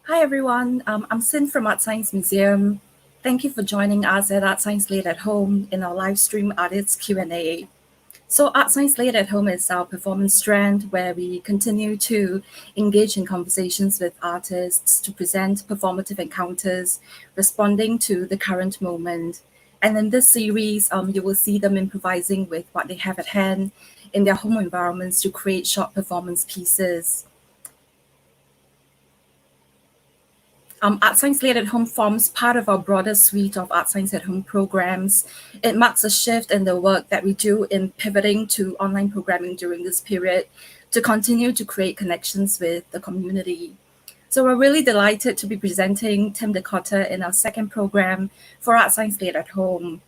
Hi everyone, I'm Sin from ArtScience Museum. Thank you for joining us at ArtScience Late at Home in our live stream artists Q&A. So ArtScience Late at Home is our performance strand where we continue to engage in conversations with artists to present performative encounters, responding to the current moment. And in this series, you will see them improvising with what they have at hand in their home environments to create short performance pieces. ArtScience Late at Home forms part of our broader suite of ArtScience at Home programs. It marks a shift in the work that we do in pivoting to online programming during this period to continue to create connections with the community. So we're really delighted to be presenting Tim De Cotta in our second program for ArtScience Late at Home.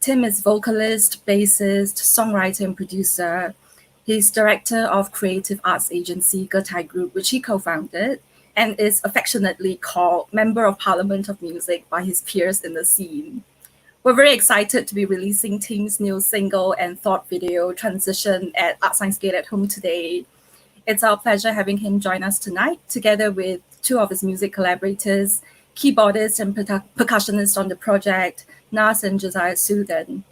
Tim is vocalist, bassist, songwriter, and producer. He's director of creative arts agency Gertai Group, which he co-founded, and is affectionately called Member of Parliament of Music by his peers in the scene. We're very excited to be releasing Tim's new single and thought video Transition at ArtScience Late at Home today. It's our pleasure having him join us tonight, together with two of his music collaborators, keyboardist and percussionist on the project, Nas and Josiah Sudan.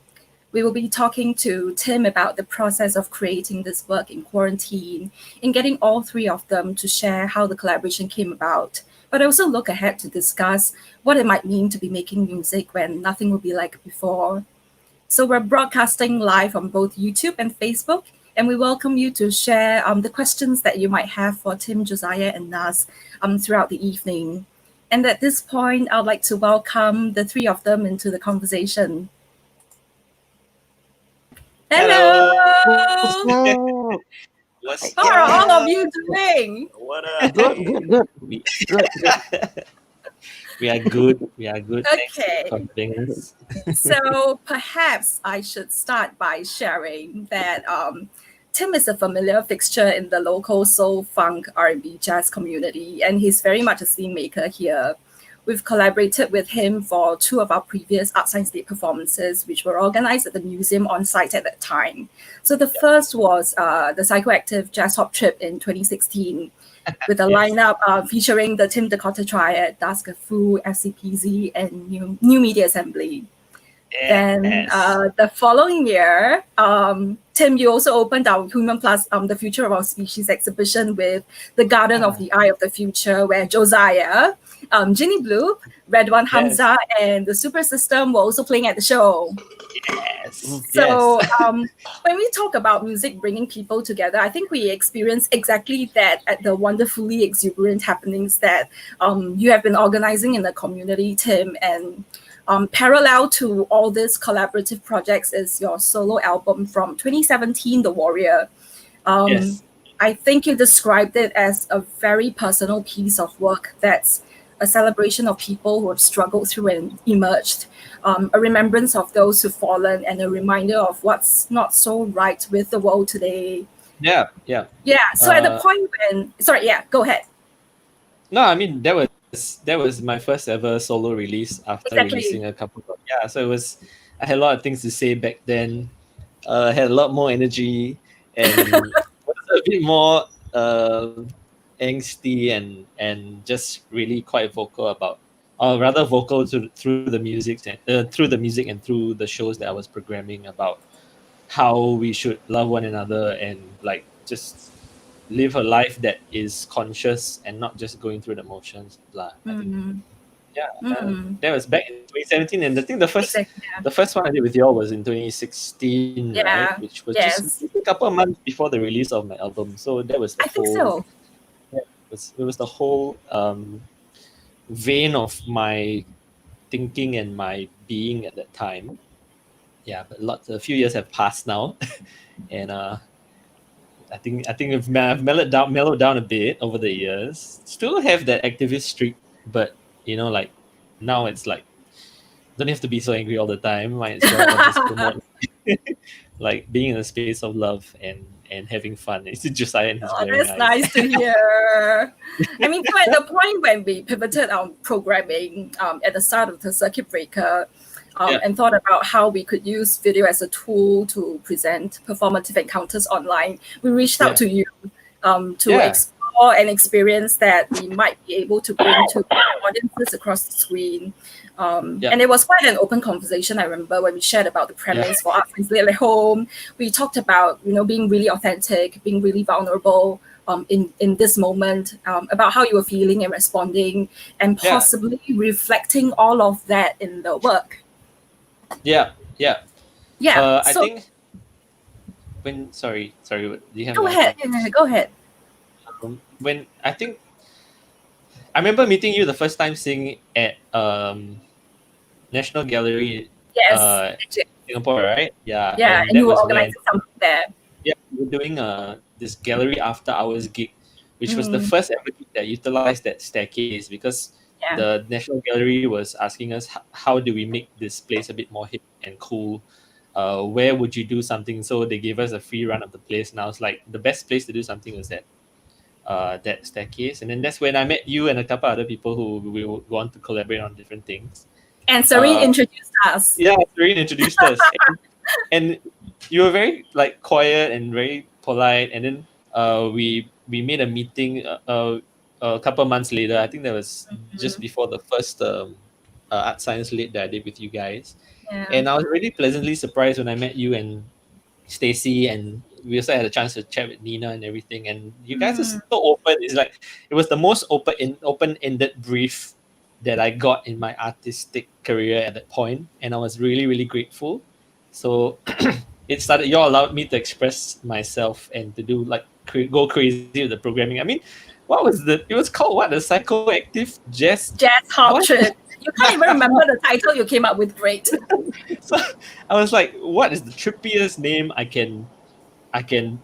We will be talking to Tim about the process of creating this work in quarantine and getting all three of them to share how the collaboration came about, but also look ahead to discuss what it might mean to be making music when nothing will be like before. So we're broadcasting live on both YouTube and Facebook, and we welcome you to share the questions that you might have for Tim, Josiah, and Nas throughout the evening. And at this point, I'd like to welcome the three of them into the conversation. Hello! How are all of you doing? What Good. We are good. Okay. Thanks. So perhaps I should start by sharing that Tim is a familiar fixture in the local soul, funk, R&B, jazz community, and he's very much a scene maker here. We've collaborated with him for two of our previous ArtScience Late performances, which were organized at the museum on site at that time. So the first was the Psychoactive Jazz Hop Trip in 2016, with a lineup featuring the Tim De Cotta Triad, Daska Fu, FCPZ, and New Media Assembly. Then the following year, Tim, you also opened our Human Plus, the Future of Our Species exhibition with the Garden of the Eye of the Future, where Josiah, Ginny Blue, Redwan Hamza, and the Super System were also playing at the show. So when we talk about music bringing people together, I think we experience exactly that at the wonderfully exuberant happenings that you have been organizing in the community, Tim. And parallel to all these collaborative projects is your solo album from 2017, The Warrior. I think you described it as a very personal piece of work that's a celebration of people who have struggled through and emerged, a remembrance of those who've fallen, and a reminder of what's not so right with the world today. Yeah. So at the point when, go ahead. No, I mean that was my first ever solo release after releasing a couple of So I had a lot of things to say back then. I had a lot more energy and was a bit more angsty and just really quite vocal about, or rather vocal through the music and through the shows that I was programming about how we should love one another and like just live a life that is conscious and not just going through the motions. That was back in 2017, and I think the first one I did with y'all was in 2016, right? Which was just a couple of months before the release of my album. So that was the whole. It was the whole vein of my thinking and my being at that time. Yeah, but a few years have passed now, and I think I've mellowed down a bit over the years. Still have that activist streak, but like now it's like don't have to be so angry all the time. Might as well just promote like being in a space of love and having fun. It's Josiah and his that's nice to hear. I mean, at the point when we pivoted our programming at the start of the circuit breaker, and thought about how we could use video as a tool to present performative encounters online, we reached out to you to explore or an experience that we might be able to bring to audiences across the screen. And it was quite an open conversation. I remember when we shared about the premise for ArtScience Late at home. We talked about, being really authentic, being really vulnerable in this moment, about how you were feeling and responding, and possibly reflecting all of that in the work. Yeah. I think when sorry, do you have? Go ahead. Go ahead. When I remember meeting you the first time seeing at National Gallery, Singapore, right? Yeah, and that you were was organizing something there. Yeah, we were doing this gallery after hours gig, which was the first ever gig that utilized that staircase, because the National Gallery was asking us how do we make this place a bit more hip and cool. Where would you do something? So they gave us a free run of the place, and I was like, the best place to do something was that staircase. And then that's when I met you and a couple other people who we would want to collaborate on different things. And Serene introduced us. Yeah, Serene introduced us. And you were very quiet and very polite. And then we made a meeting a couple months later. I think that was just before the first ArtScience Late that I did with you guys. And I was really pleasantly surprised when I met you and Stacy, and we also had a chance to chat with Nina and everything. And you guys are so open. It's like it was the most open-ended brief that I got in my artistic career at that point, and I was really, really grateful. So you all allowed me to express myself and to do go crazy with the programming. I mean, it was called what? The psychoactive jazz hop trip. You can't even remember the title you came up with. Great. So I was like, what is the trippiest name I can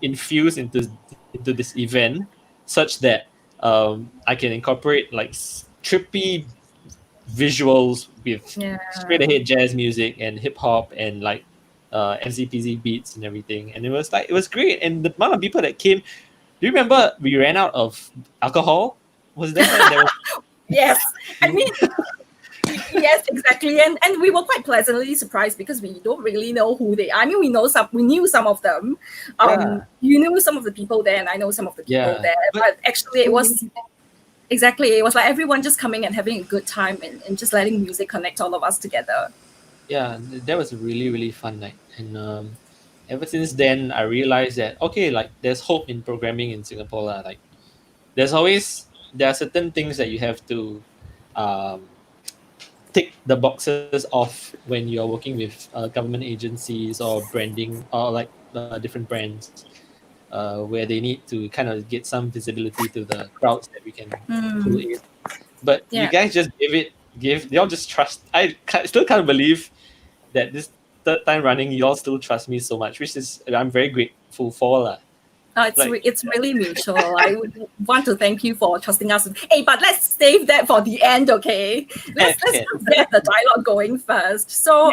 infuse into this event, such that I can incorporate trippy visuals with straight ahead jazz music and hip hop and NCPZ beats and everything. And it was great. And the amount of people that came, do you remember we ran out of alcohol? Was that Yes. I mean, yes, exactly. And we were quite pleasantly surprised because we don't really know who they are. I mean, we knew some of them. You knew some of the people there, and I know some of the people there. But actually it was like everyone just coming and having a good time and just letting music connect all of us together. Yeah, that was a really, really fun night. And ever since then, I realized that, there's hope in programming in Singapore. There are certain things that you have to tick the boxes off when you're working with government agencies or branding or different brands, where they need to kind of get some visibility to the crowds that we can pull in. But you guys just y'all just trust. I still can't believe that this third time running, y'all still trust me so much, which is I'm very grateful for. It's really mutual. I would want to thank you for trusting us. Hey, but let's save that for the end, okay? Let's get the dialogue going first. So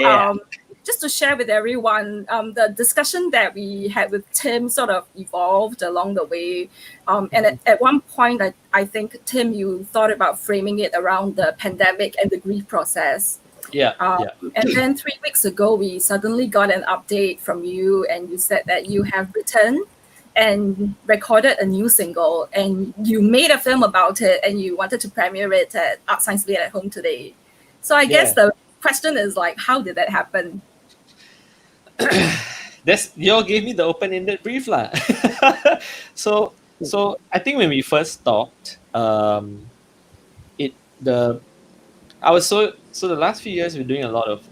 just to share with everyone, the discussion that we had with Tim sort of evolved along the way. And at one point, I think, Tim, you thought about framing it around the pandemic and the grief process. And then 3 weeks ago, we suddenly got an update from you, and you said that you have written and recorded a new single, and you made a film about it, and you wanted to premiere it at ArtScience Late at home today. So I guess the question is how did that happen? Y'all gave me the open-ended brief lah. So I think when we first talked, the last few years we're doing a lot of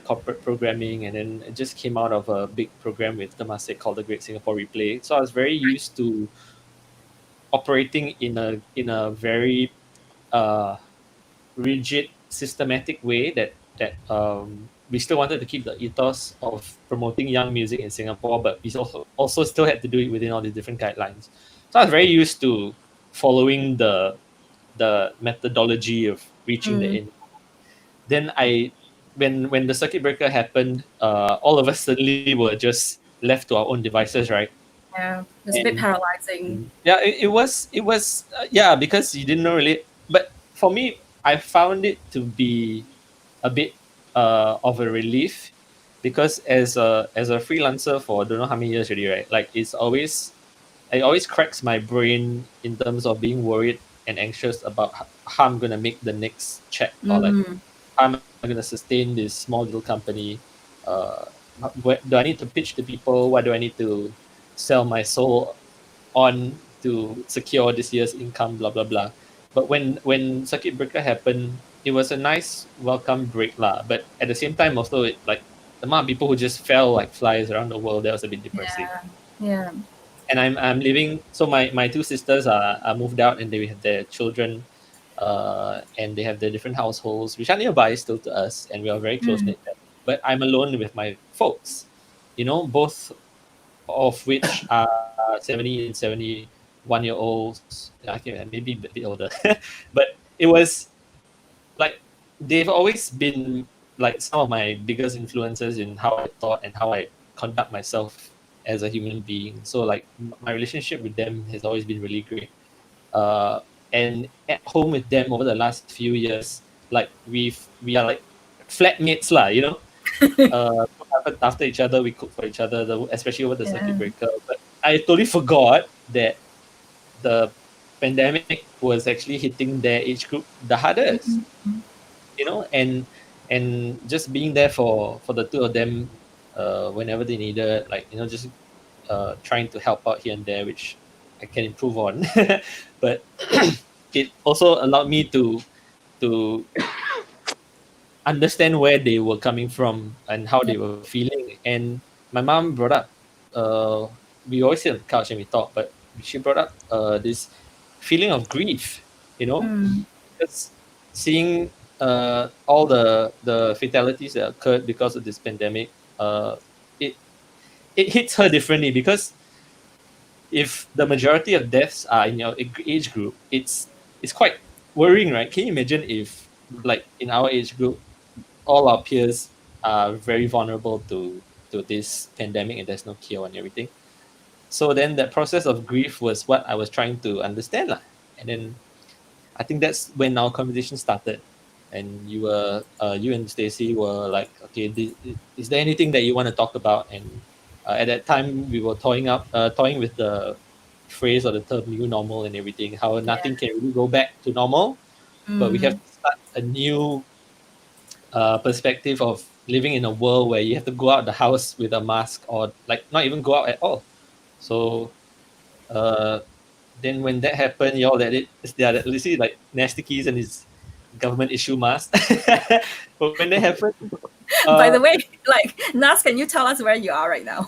corporate programming, and then it just came out of a big program with Temasek called the Great Singapore Replay. So I was very used to operating in a very rigid, systematic way that we still wanted to keep the ethos of promoting young music in Singapore, but we also still had to do it within all the different guidelines. So I was very used to following the methodology of reaching the end. Then when the circuit breaker happened, all of us suddenly were just left to our own devices, right? Yeah, it's a bit paralyzing. Yeah, it was because you didn't know really. But for me, I found it to be a bit of a relief, because as a freelancer for I don't know how many years already, right? It's always it always cracks my brain in terms of being worried and anxious about how I'm gonna make the next check, or like how am I gonna sustain this small little company. Uh, what do I need to pitch to people? What do I need to sell my soul on to secure this year's income? Blah blah blah. But when circuit breaker happened, it was a nice welcome break lah. But at the same time, also it, like the amount of people who just fell like flies around the world, that was a bit depressing. Yeah. And I'm living. So my two sisters are moved out, and they have their children, and they have their different households, which are nearby still to us, and we are very close knit. But I'm alone with my folks, both of which are 70 and 71 year olds. I think maybe a bit older, but it was like they've always been like some of my biggest influences in how I thought and how I conduct myself as a human being. So like my relationship with them has always been really great. And at home with them over the last few years, like we are like flatmates lah, after each other, we cook for each other, especially over the circuit breaker. But I totally forgot that the pandemic was actually hitting their age group the hardest, and just being there for the two of them, whenever they needed, like, just trying to help out here and there, which I can improve on. But it also allowed me to understand where they were coming from and how they were feeling. And my mom brought up, we always sit on the couch and we talk, but she brought up this feeling of grief, because seeing all the fatalities that occurred because of this pandemic, it hits her differently, because if the majority of deaths are in your age group, it's quite worrying, right? Can you imagine if, like, in our age group, all our peers are very vulnerable to this pandemic and there's no cure and everything? So then that process of grief was what I was trying to understand lah. And then I think that's when our conversation started. And you and Stacy were like, okay, is there anything that you want to talk about? And at that time, we were toying with the phrase or the term "new normal" and everything. How nothing can really go back to normal, but we have to start a new perspective of living in a world where you have to go out the house with a mask, or like not even go out at all. So then when that happened, y'all let it. There are literally like nasty keys and his government issue mask. But when that happened, by the way, like Nas, can you tell us where you are right now?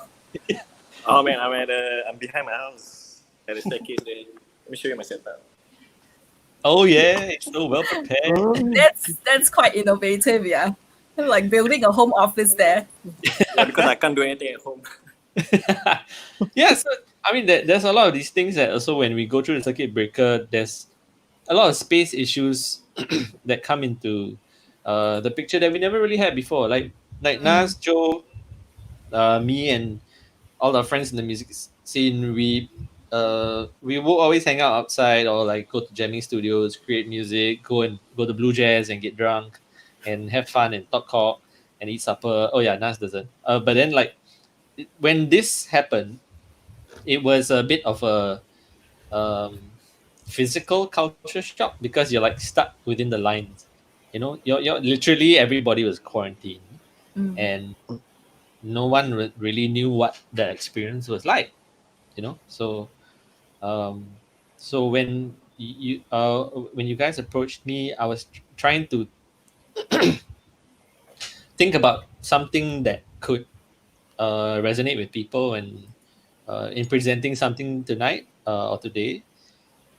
Oh man, I'm behind my house at the staircase there. Let me show you my setup. Oh yeah, it's so well prepared. That's quite innovative, yeah. Like building a home office there. Yeah, because I can't do anything at home. Yeah, so I mean, there's a lot of these things that also when we go through the circuit breaker, there's a lot of space issues that come into the picture that we never really had before. Like Nas, Joe, me, and all our friends in the music scene, we will always hang out outside or like go to jamming studios, create music, go to Blue Jazz and get drunk and have fun and talk cock and eat supper. Oh yeah, Nas doesn't. But then like when this happened, it was a bit of a physical culture shock, because you're like stuck within the lines. You're literally, everybody was quarantined, and no one really knew what that experience was like. So when you guys approached me, I was trying to think about something that could resonate with people, and in presenting something tonight or today.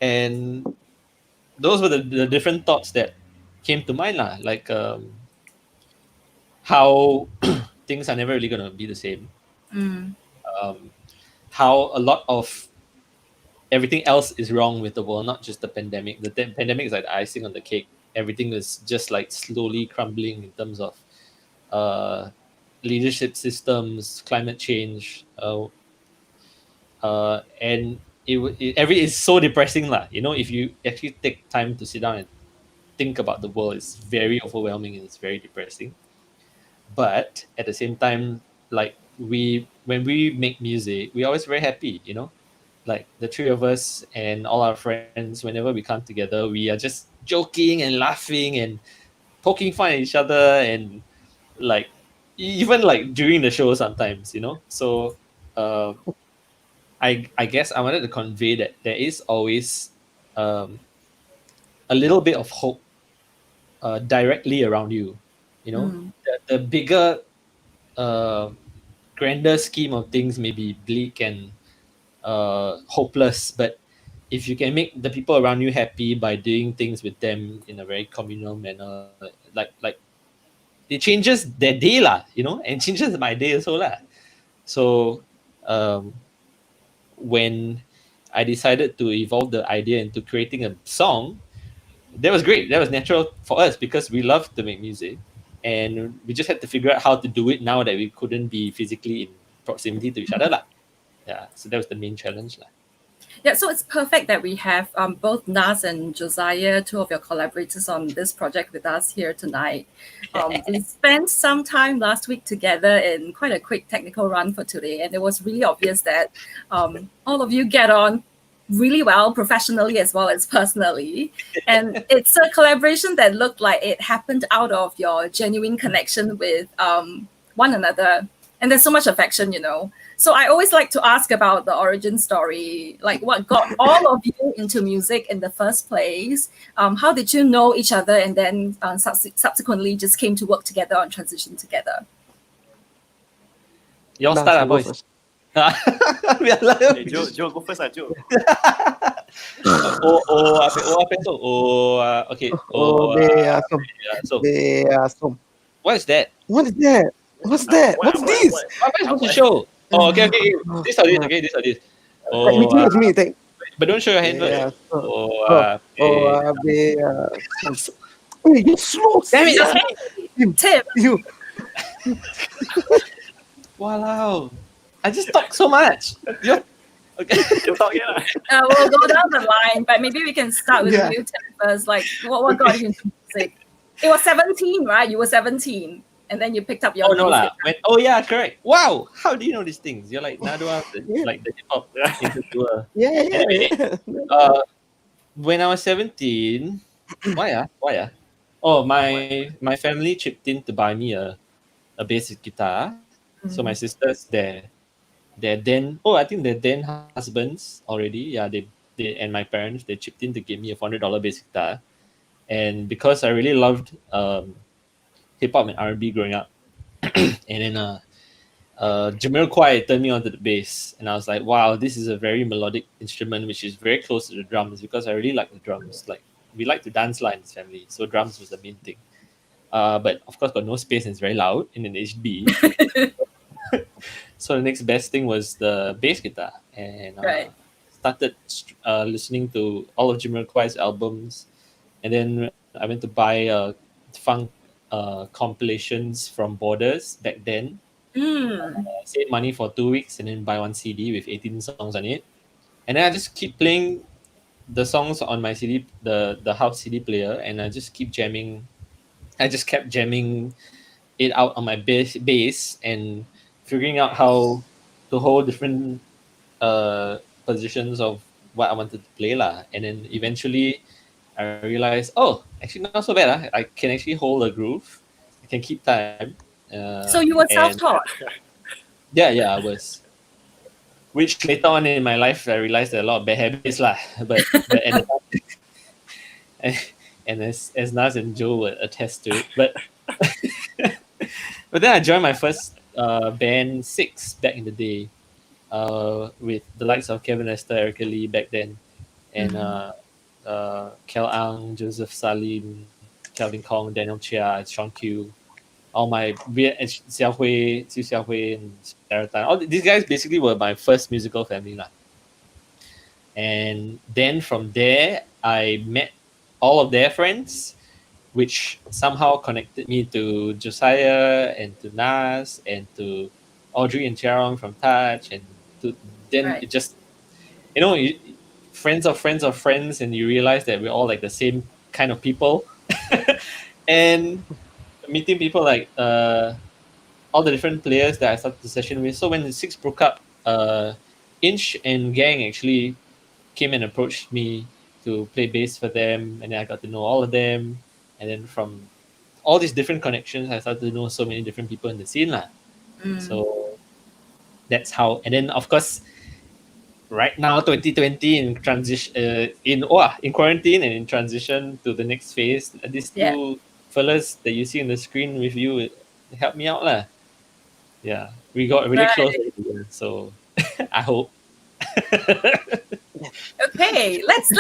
And those were the different thoughts that came to mind lah. Like how things are never really going to be the same. How a lot of everything else is wrong with the world, not just the pandemic. The pandemic is like the icing on the cake. Everything is just like slowly crumbling in terms of leadership systems, climate change, and it's so depressing lah. If you actually take time to sit down and think about the world, it's very overwhelming and it's very depressing. But at the same time, like when we make music, we're always very happy. like the three of us and all our friends, whenever we come together, we are just joking and laughing and poking fun at each other, and like even like during the show sometimes, So uh, I guess I wanted to convey that there is always um, a little bit of hope directly around you. The bigger, uh, grander scheme of things may be bleak and hopeless, but if you can make the people around you happy by doing things with them in a very communal manner, like it changes their day lah, and changes my day also lah. So um, when I decided to evolve the idea into creating a song, that was great. That was natural for us because we love to make music, and we just had to figure out how to do it now that we couldn't be physically in proximity to each other lah. Yeah, so that was the main challenge lah. Yeah, so it's perfect that we have both Nas and Josiah, two of your collaborators on this project with us here tonight. We spent some time last week together in quite a quick technical run for today, and it was really obvious that all of you get on really well professionally as well as personally. And it's a collaboration that looked like it happened out of your genuine connection with one another. And there's so much affection, So I always like to ask about the origin story, like what got all of you into music in the first place? How did you know each other and then subsequently just came to work together on transition together? Y'all start, boys. Joe, go first, Joe. Okay. So, what is that? What is that? What's that? What's this? What am I supposed to show? Oh, okay. This or this, okay, this or this. It's me. But don't show your hand. Yeah, first. Wait, you slow. Damn it, Tim. You. Wow. I just talk so much. Okay. You talk here. We'll go down the line, but maybe we can start with you, Tim, first. Like, what got you into music? It was 17, right? You were 17. And then you picked up your music. Yeah, correct. Wow, how do you know these things? You're like Nadua, like the hip hop interviewer. Anyway, when I was 17, why? Oh, my family chipped in to buy me a basic guitar. So my sisters, they're then I think they're then husbands already. Yeah, they and my parents, they chipped in to give me a $400 basic guitar, and because I really loved hip hop and R&B growing up, and then Jamiroquai turned me onto the bass, and I was like, wow, this is a very melodic instrument which is very close to the drums, because I really like the drums. Like, we like to dance in this family, so drums was the main thing. But of course, got no space and it's very loud in an HB. So the next best thing was the bass guitar, and started listening to all of Jamiroquai's albums, and then I went to buy funk compilations from Borders back then. Save money for 2 weeks and then buy one CD with 18 songs on it, and then I just keep playing the songs on my CD, the house CD player, and I just keep jamming. I just kept jamming it out on my bass and figuring out how to hold different positions of what I wanted to play lah. And then eventually I realized, oh, actually not so bad. I can actually hold a groove. I can keep time. So you were self-taught? Yeah, I was. Which later on in my life, I realized there are a lot of bad habits lah. But at the time, and as Nas and Joe would attest to it. But then I joined my first band, Six, back in the day, with the likes of Kevin Esther, Erica Lee back then, and Kel Ang, Joseph Salim, Calvin Kong, Daniel Chia, Sean Q, all my Xiao Hui, Xiu Xiaohui, and Sarah Tan. All these guys basically were my first musical family lah. And then from there, I met all of their friends, which somehow connected me to Josiah and to Nas and to Audrey and Tiarong from Touch, and it just, friends of friends of friends, and you realize that we're all like the same kind of people. And meeting people like all the different players that I started the session with. So when the Six broke up, Inch and Gang actually came and approached me to play bass for them, and then I got to know all of them, and then from all these different connections, I started to know so many different people in the scene lah. So that's how. And then of course, right now 2020 in transition, in quarantine and in transition to the next phase, these two fellas that you see on the screen with you helped me out lah. Yeah, we got really close, so I hope. Okay, let's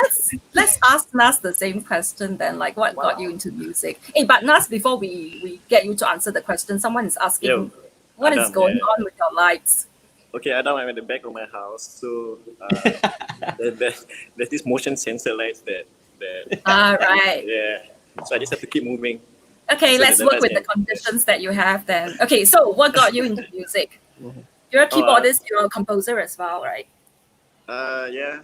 ask Nas the same question then. Like, what got you into music? Hey, but Nas, before we get you to answer the question, someone is asking, what is going on with your lights? Okay, Adam, I'm at the back of my house, so there's this motion sensor lights that. Right. Yeah, so I just have to keep moving. Okay, so let's work with the conditions that you have then. Okay, so what got you into music? You're a keyboardist, you're a composer as well, right? Yeah.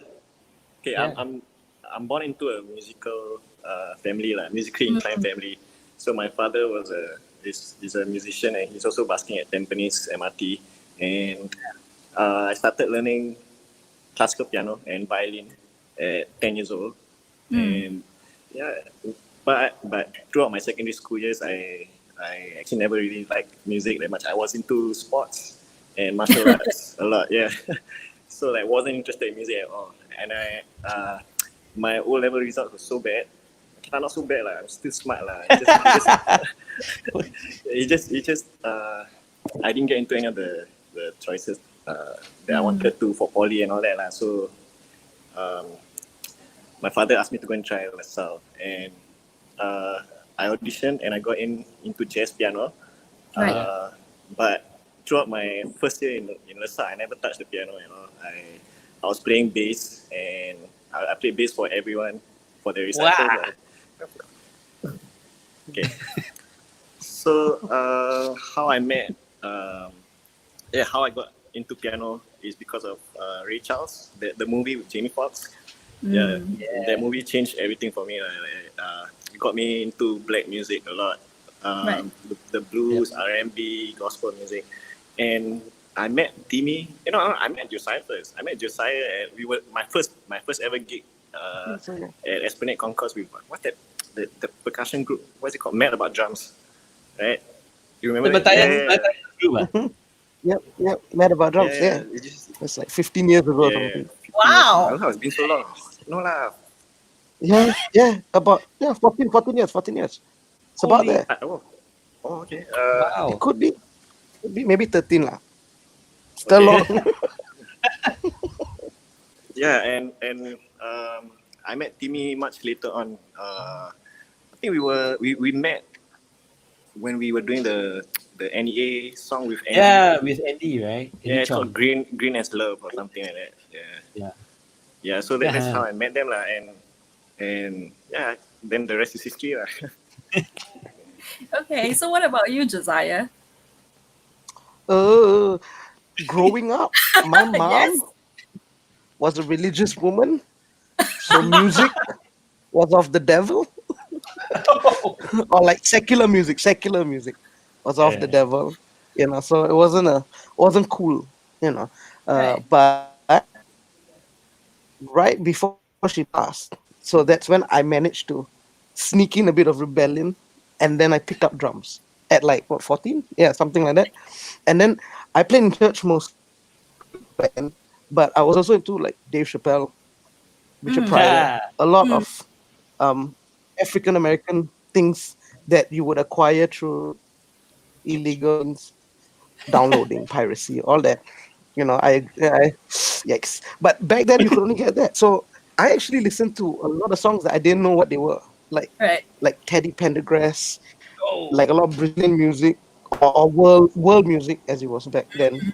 Okay, Yeah. I'm born into a musical family, musically inclined family. So my father is a musician, and he's also busking at Tampines MRT. And I started learning classical piano and violin at 10 years old. And yeah, but throughout my secondary school years, I actually never really liked music that much. I was into sports and martial arts a lot. Yeah. So wasn't interested in music at all, and my O-level results were so bad. Not so bad I'm still smart It just I didn't get into any of the choices that I wanted to for poly and all that So my father asked me to go and try LaSalle, and I auditioned and I got into jazz piano. But throughout my first year in LaSalle, I never touched the piano. I was playing bass, and I played bass for everyone for the recitals. Wow. Okay. So how I met, how I got into piano is because of Ray Charles, the movie with Jamie Foxx. Yeah, that movie changed everything for me. It got me into black music a lot. The blues, R&B, gospel music. And I met Timmy. I met Josiah first. I met Josiah, and we were my first ever gig at Esplanade Concourse with the percussion group. What's it called? Mad About Drums, right? You remember? Yep. Mad About Drums. Yeah. It's like 15 years ago. Yeah. Wow. It's been so long. No lah. Yeah. About 14 years. It's about there. Okay. Wow. It could be maybe 13 lah. Still long. Yeah, and I met Timmy much later on. I think we met when we were doing the NEA song with Andy. Yeah, with Andy, right? Yeah, it's called Green as Love or something like that. Yeah. So that's how I met them and yeah, then the rest is history lah. Okay, so what about you, Josiah? Growing up, my mom was a religious woman, so music was of the devil. Or like secular music was of the devil, so it wasn't cool, but right before she passed, so that's when I managed to sneak in a bit of rebellion, and then I picked up drums at 14, something like that. And then I played in church most, but I was also into Dave Chappelle, Richard Pryor, a lot of African American things that you would acquire through illegal downloading, piracy, all that. I yikes. But back then you could only get that. So I actually listened to a lot of songs that I didn't know what they were, like Teddy Pendergrass, like a lot of Brazilian music or world music as it was back then,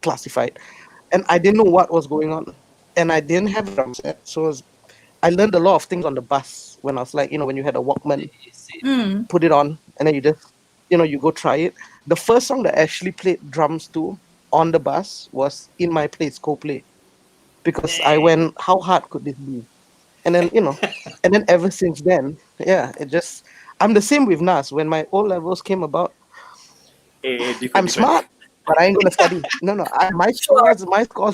classified. And I didn't know what was going on, and I didn't have a drum set, so I learned a lot of things on the bus when I was when you had a Walkman, put it on, and then you just, you go try it. The first song that I actually played drums to on the bus was In My Place, Coldplay, because I went, how hard could this be? And then, and then ever since then, I'm the same with Nas. When my O levels came about, I'm smart. but I ain't gonna study. No, my scores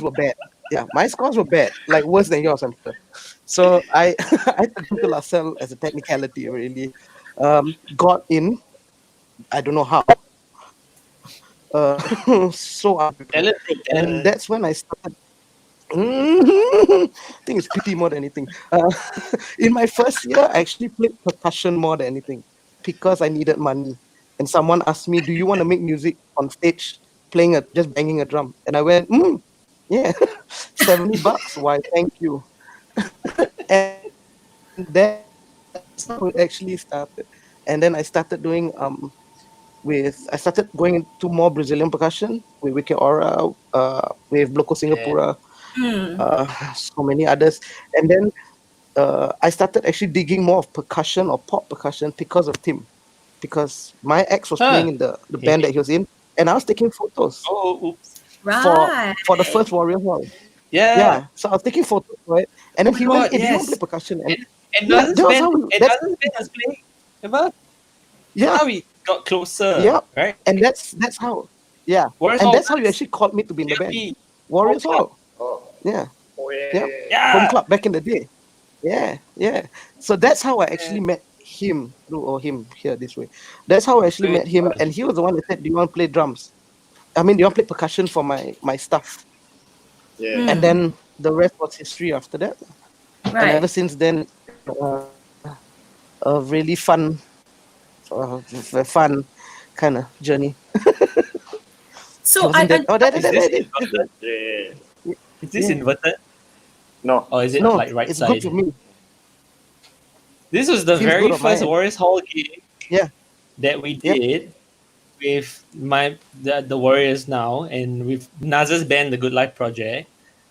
were bad. Yeah, my scores were bad, like worse than yours, I'm sure. So I I took to LaSalle as a technicality, really. Got in, I don't know how. So unprepared. Talent, bro, And talent. that's when I started. I think it's pity more than anything. In my first year, I actually played percussion more than anything because I needed money. And someone asked me, "Do you want to make music on stage, just banging a drum?" And I went, "Yeah, $70. Why? Thank you." And that's how it actually started. And then I started doing I started going into more Brazilian percussion with Wicked Aura, with Bloco Singapura, so many others. And then I started actually digging more of percussion or pop percussion because of Tim. Because my ex was playing in the band that he was in, and I was taking photos oops. for the first Warrior Hall. Yeah. Yeah, so I was taking photos for it, and then he went, "Hey, do you want to play percussion?" And yeah, that was how Naz's band was playing. Remember? Yeah. How we got closer. Yeah. Right? And that's how. Yeah. Warriors and Hall that's how you actually called me to be in the band. Warriors Hall. Yeah. Oh Yeah. Home club back in the day. Yeah. Yeah. So that's how I actually met him, or him here this way. That's how I actually met him, and he was the one that said, "Do you want to play drums? I mean, do you want to play percussion for my stuff?" Yeah. And then the rest was history after that. Right. And ever since then, a really fun kind of journey. So Is this inverted? No. Or is it like right it's side? good for me. This was the Feels very good on my first end. Warriors Hall gig that we did with the Warriors now, and with Naz's band, the Good Life Project,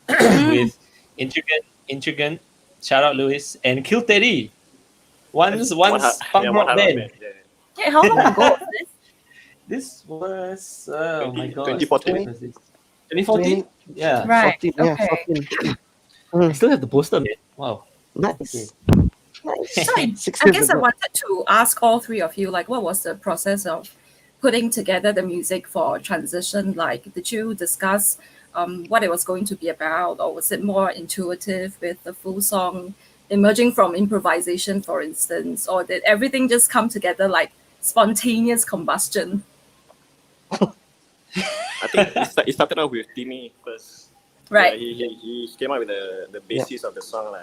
with Intrigant, shout out Lewis, and Kill Teddy. Once punk rock band. Yeah, how long ago was this? This was oh my god, 2014. 2014. Yeah, Right. 14, Okay. 14. I still have the poster, man. Wow. Nice. So I 6 guess years I ago. wanted to ask all three of you, like, what was the process of putting together the music for transition? Like, did you discuss what it was going to be about, or was it more intuitive with the full song emerging from improvisation, for instance, or did everything just come together like spontaneous combustion? I think it started out with Timmy first. Right. Yeah, he came up with the basis of the song.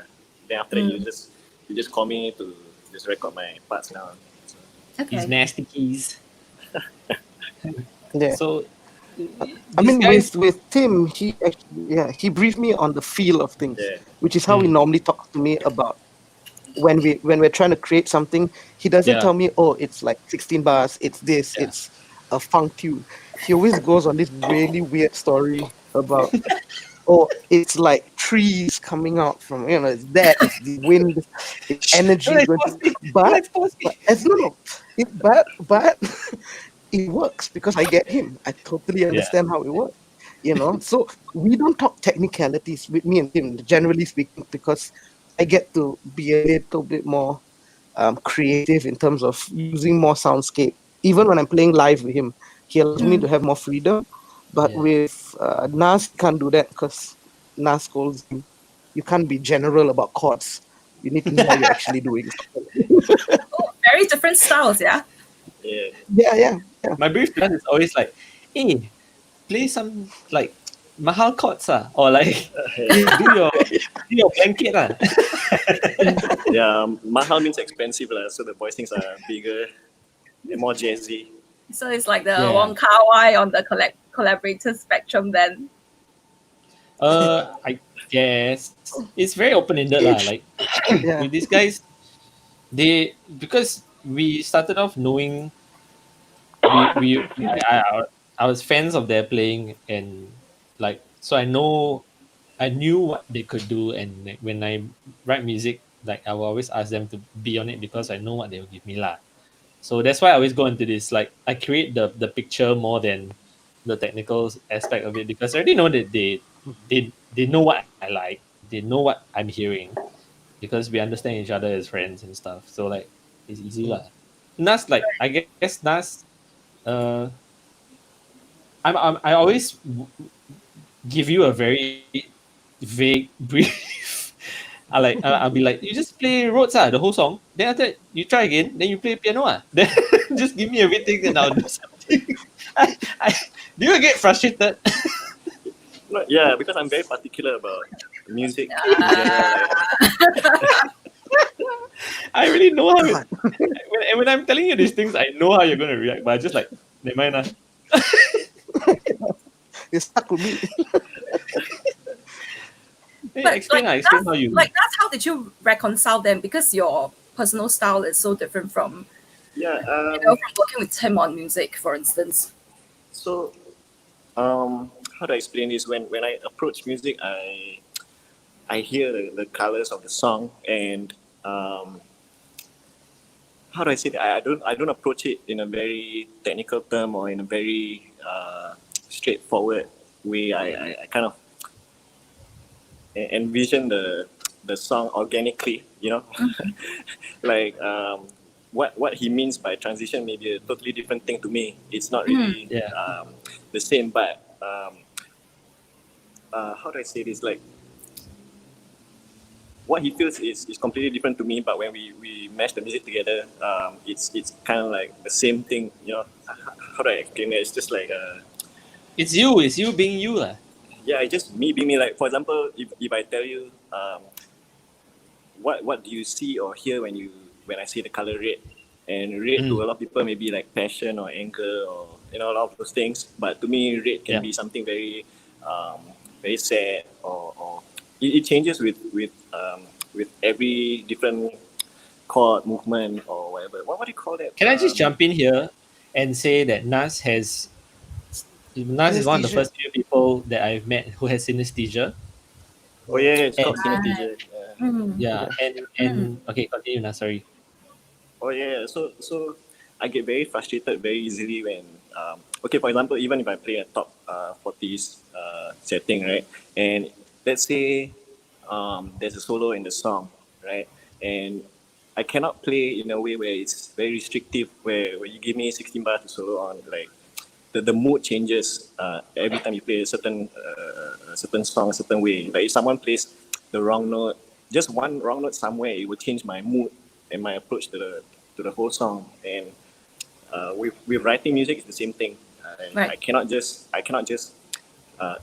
Then after that, he just called me to just record my parts now. So. Okay. These nasty keys. Yeah. So, I mean, with Tim, he actually, he briefed me on the feel of things, which is how he normally talks to me about when we're trying to create something. He doesn't tell me, "Oh, it's like 16 bars, it's this, it's a funk tune." He always goes on this really weird story about, "Oh, it's like trees coming out from, it's that, it's the wind, it's energy." But it works because I get him. I totally understand how it works. So we don't talk technicalities with me and him, generally speaking, because I get to be a little bit more creative in terms of using more soundscape. Even when I'm playing live with him, he allows me to have more freedom. But with Nas, can't do that because Nas calls him. You can't be general about chords. You need to know what you're actually doing. Very different styles, yeah. Yeah. My brief plan is always like, "Hey, play some like mahal chords, or like do your blanket, . Yeah, mahal means expensive, so the voicings are bigger and more jazzy. So it's like the Wong Kar-wai on the collaborator spectrum then. I guess it's very open-ended, like with these guys, because we started off knowing I was fans of their playing, and like, so I knew what they could do, and like, when I write music, like I will always ask them to be on it because I know what they will give me lah. So that's why I always go into this, like I create the picture more than the technical aspect of it, because I already know that they know what I like, they know what I'm hearing, because we understand each other as friends and stuff. So like it's easy lah. Nas, like I guess Nas, I always give you a very vague brief. I'll be like, you just play Rhodes the whole song. Then after that, you try again. Then you play piano Then just give me everything, and I'll do something. I do you get frustrated? No, yeah, because I'm very particular about music in general. I really know how. When I'm telling you these things, I know how you're gonna react. But I just like, never mind. You're stuck with me. Hey, explain how you. Like that's how did you reconcile them? Because your personal style is so different from from working with Tim on music, for instance. So, how do I explain this? When I approach music, I hear the colors of the song, and how do I say that? I don't approach it in a very technical term or in a very straightforward way. I kind of envision the song organically, like what he means by transition may be a totally different thing to me. It's not really the same, but how do I say this? Like what he feels is completely different to me, but when we mash the music together, it's kind of like the same thing. How do I explain it? It's just like it's you being you lah. Yeah, it's just me being me. Like, for example, if I tell you, what do you see or hear when I say the color red? And red to a lot of people may be like passion or anger or a lot of those things. But to me, red can be something very, very sad or it changes with every different chord movement or whatever. What do you call that? Can I just jump in here and say that Nas is one of the first few people that I've met who has synesthesia. Oh yeah, it's called synesthesia. Yeah, and okay, continue Nas, sorry. Oh yeah, so I get very frustrated very easily when okay, for example, even if I play a top 40s setting, right, and let's say there's a solo in the song, right, and I cannot play in a way where it's very restrictive, where you give me 16 bars to solo on, like the mood changes every time you play a certain song a certain way. Like if someone plays the wrong note, just one wrong note somewhere, it will change my mood and my approach to the whole song. And with writing music, it's the same thing. Right. I cannot just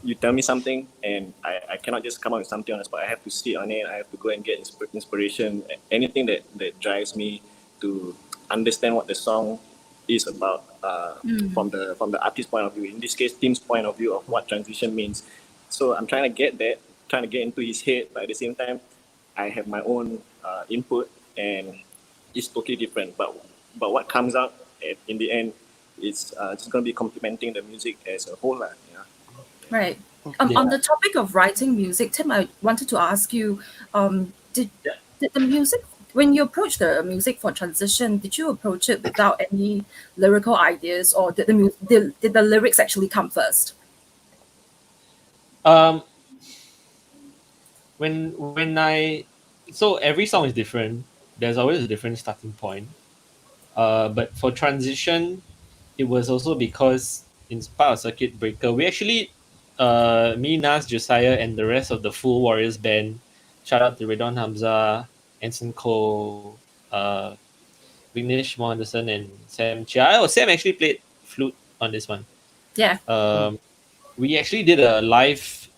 you tell me something and I cannot just come up with something on the spot. I have to sit on it. I have to go and get inspiration. Anything that drives me to understand what the song is about from the artist's point of view. In this case, Tim's point of view of what transition means. So I'm trying to get into his head, but at the same time, I have my own input, and it's totally different. But what comes out in the end, it's just going to be complementing the music as a whole. Right. On the topic of writing music, Tim, I wanted to ask you, did the music, when you approach the music for transition, did you approach it without any lyrical ideas, or did the lyrics actually come first? So every song is different. There's always a different starting point. But for transition, it was also because in part of Circuit Breaker, we actually, me, Nas, Josiah, and the rest of the Full Warriors band, shout out to Redon Hamza, Anson Cole, Vignesh Mohanderson, and Sam Chia. Oh, Sam actually played flute on this one. Yeah. We actually did a live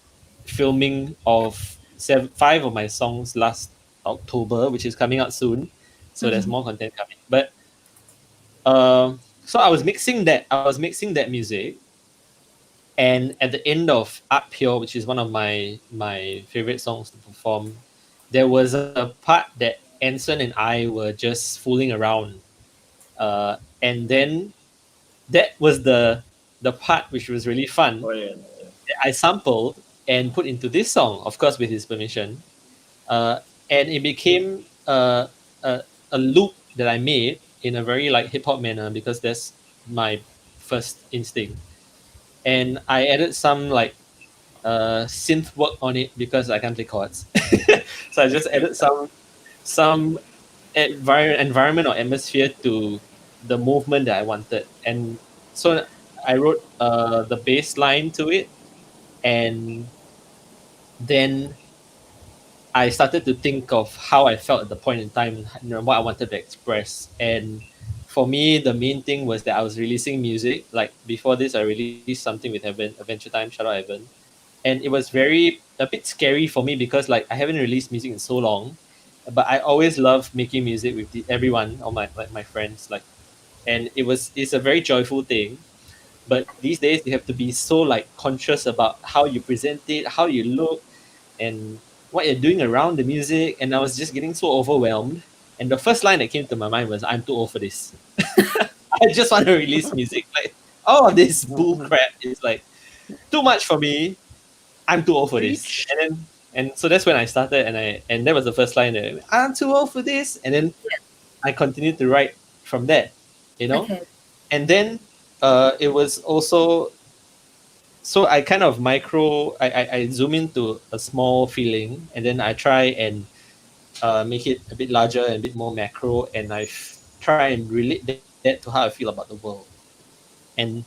filming of 5 of my songs last October, which is coming out soon. So there's more content coming. But so I was mixing that music, and at the end of Art Pure, which is one of my favorite songs to perform, there was a part that Anson and I were just fooling around, and then that was the part which was really fun. Oh, yeah. I sampled and put into this song, of course with his permission, and it became a loop that I made in a very like hip hop manner, because that's my first instinct. And I added some like synth work on it because I can't play chords. So I just added some environment or atmosphere to the movement that I wanted. And so I wrote the bass line to it, and then I started to think of how I felt at the point in time, what I wanted to express. And for me, the main thing was that I was releasing music. Like before this, I released something with Adventure Time, shout out Evan. And it was a bit scary for me because like I haven't released music in so long. But I always loved making music with everyone, all my friends. And it's a very joyful thing. But these days you have to be so like conscious about how you present it, how you look, and what you're doing around the music. And I was just getting so overwhelmed. And the first line that came to my mind was, "I'm too old for this." I just want to release music. Like all of this bull crap is like too much for me. I'm too old for this. And so that's when I started, and that was the first line that, "I'm too old for this." And then I continued to write from that, Okay. And then it was also, so I kind of I zoom into a small feeling, and then I try and make it a bit larger and a bit more macro, and try and relate that to how I feel about the world. And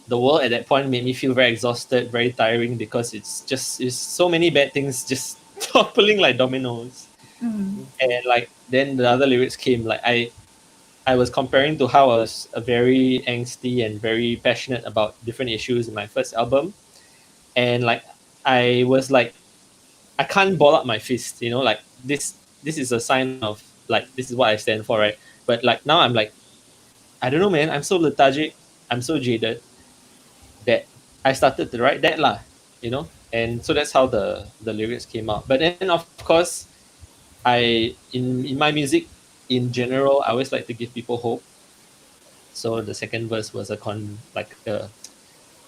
the world at that point made me feel very exhausted, very tiring, because it's so many bad things just toppling like dominoes. And like then the other lyrics came, like I was comparing to how I was very angsty and very passionate about different issues in my first album. And like I was like, I can't ball up my fist, like this is a sign of like this is what I stand for, right? But like now I'm like, I don't know, man, I'm so lethargic, I'm so jaded that I started to write that and so that's how the lyrics came out. But then of course, in my music in general, I always like to give people hope. So the second verse was a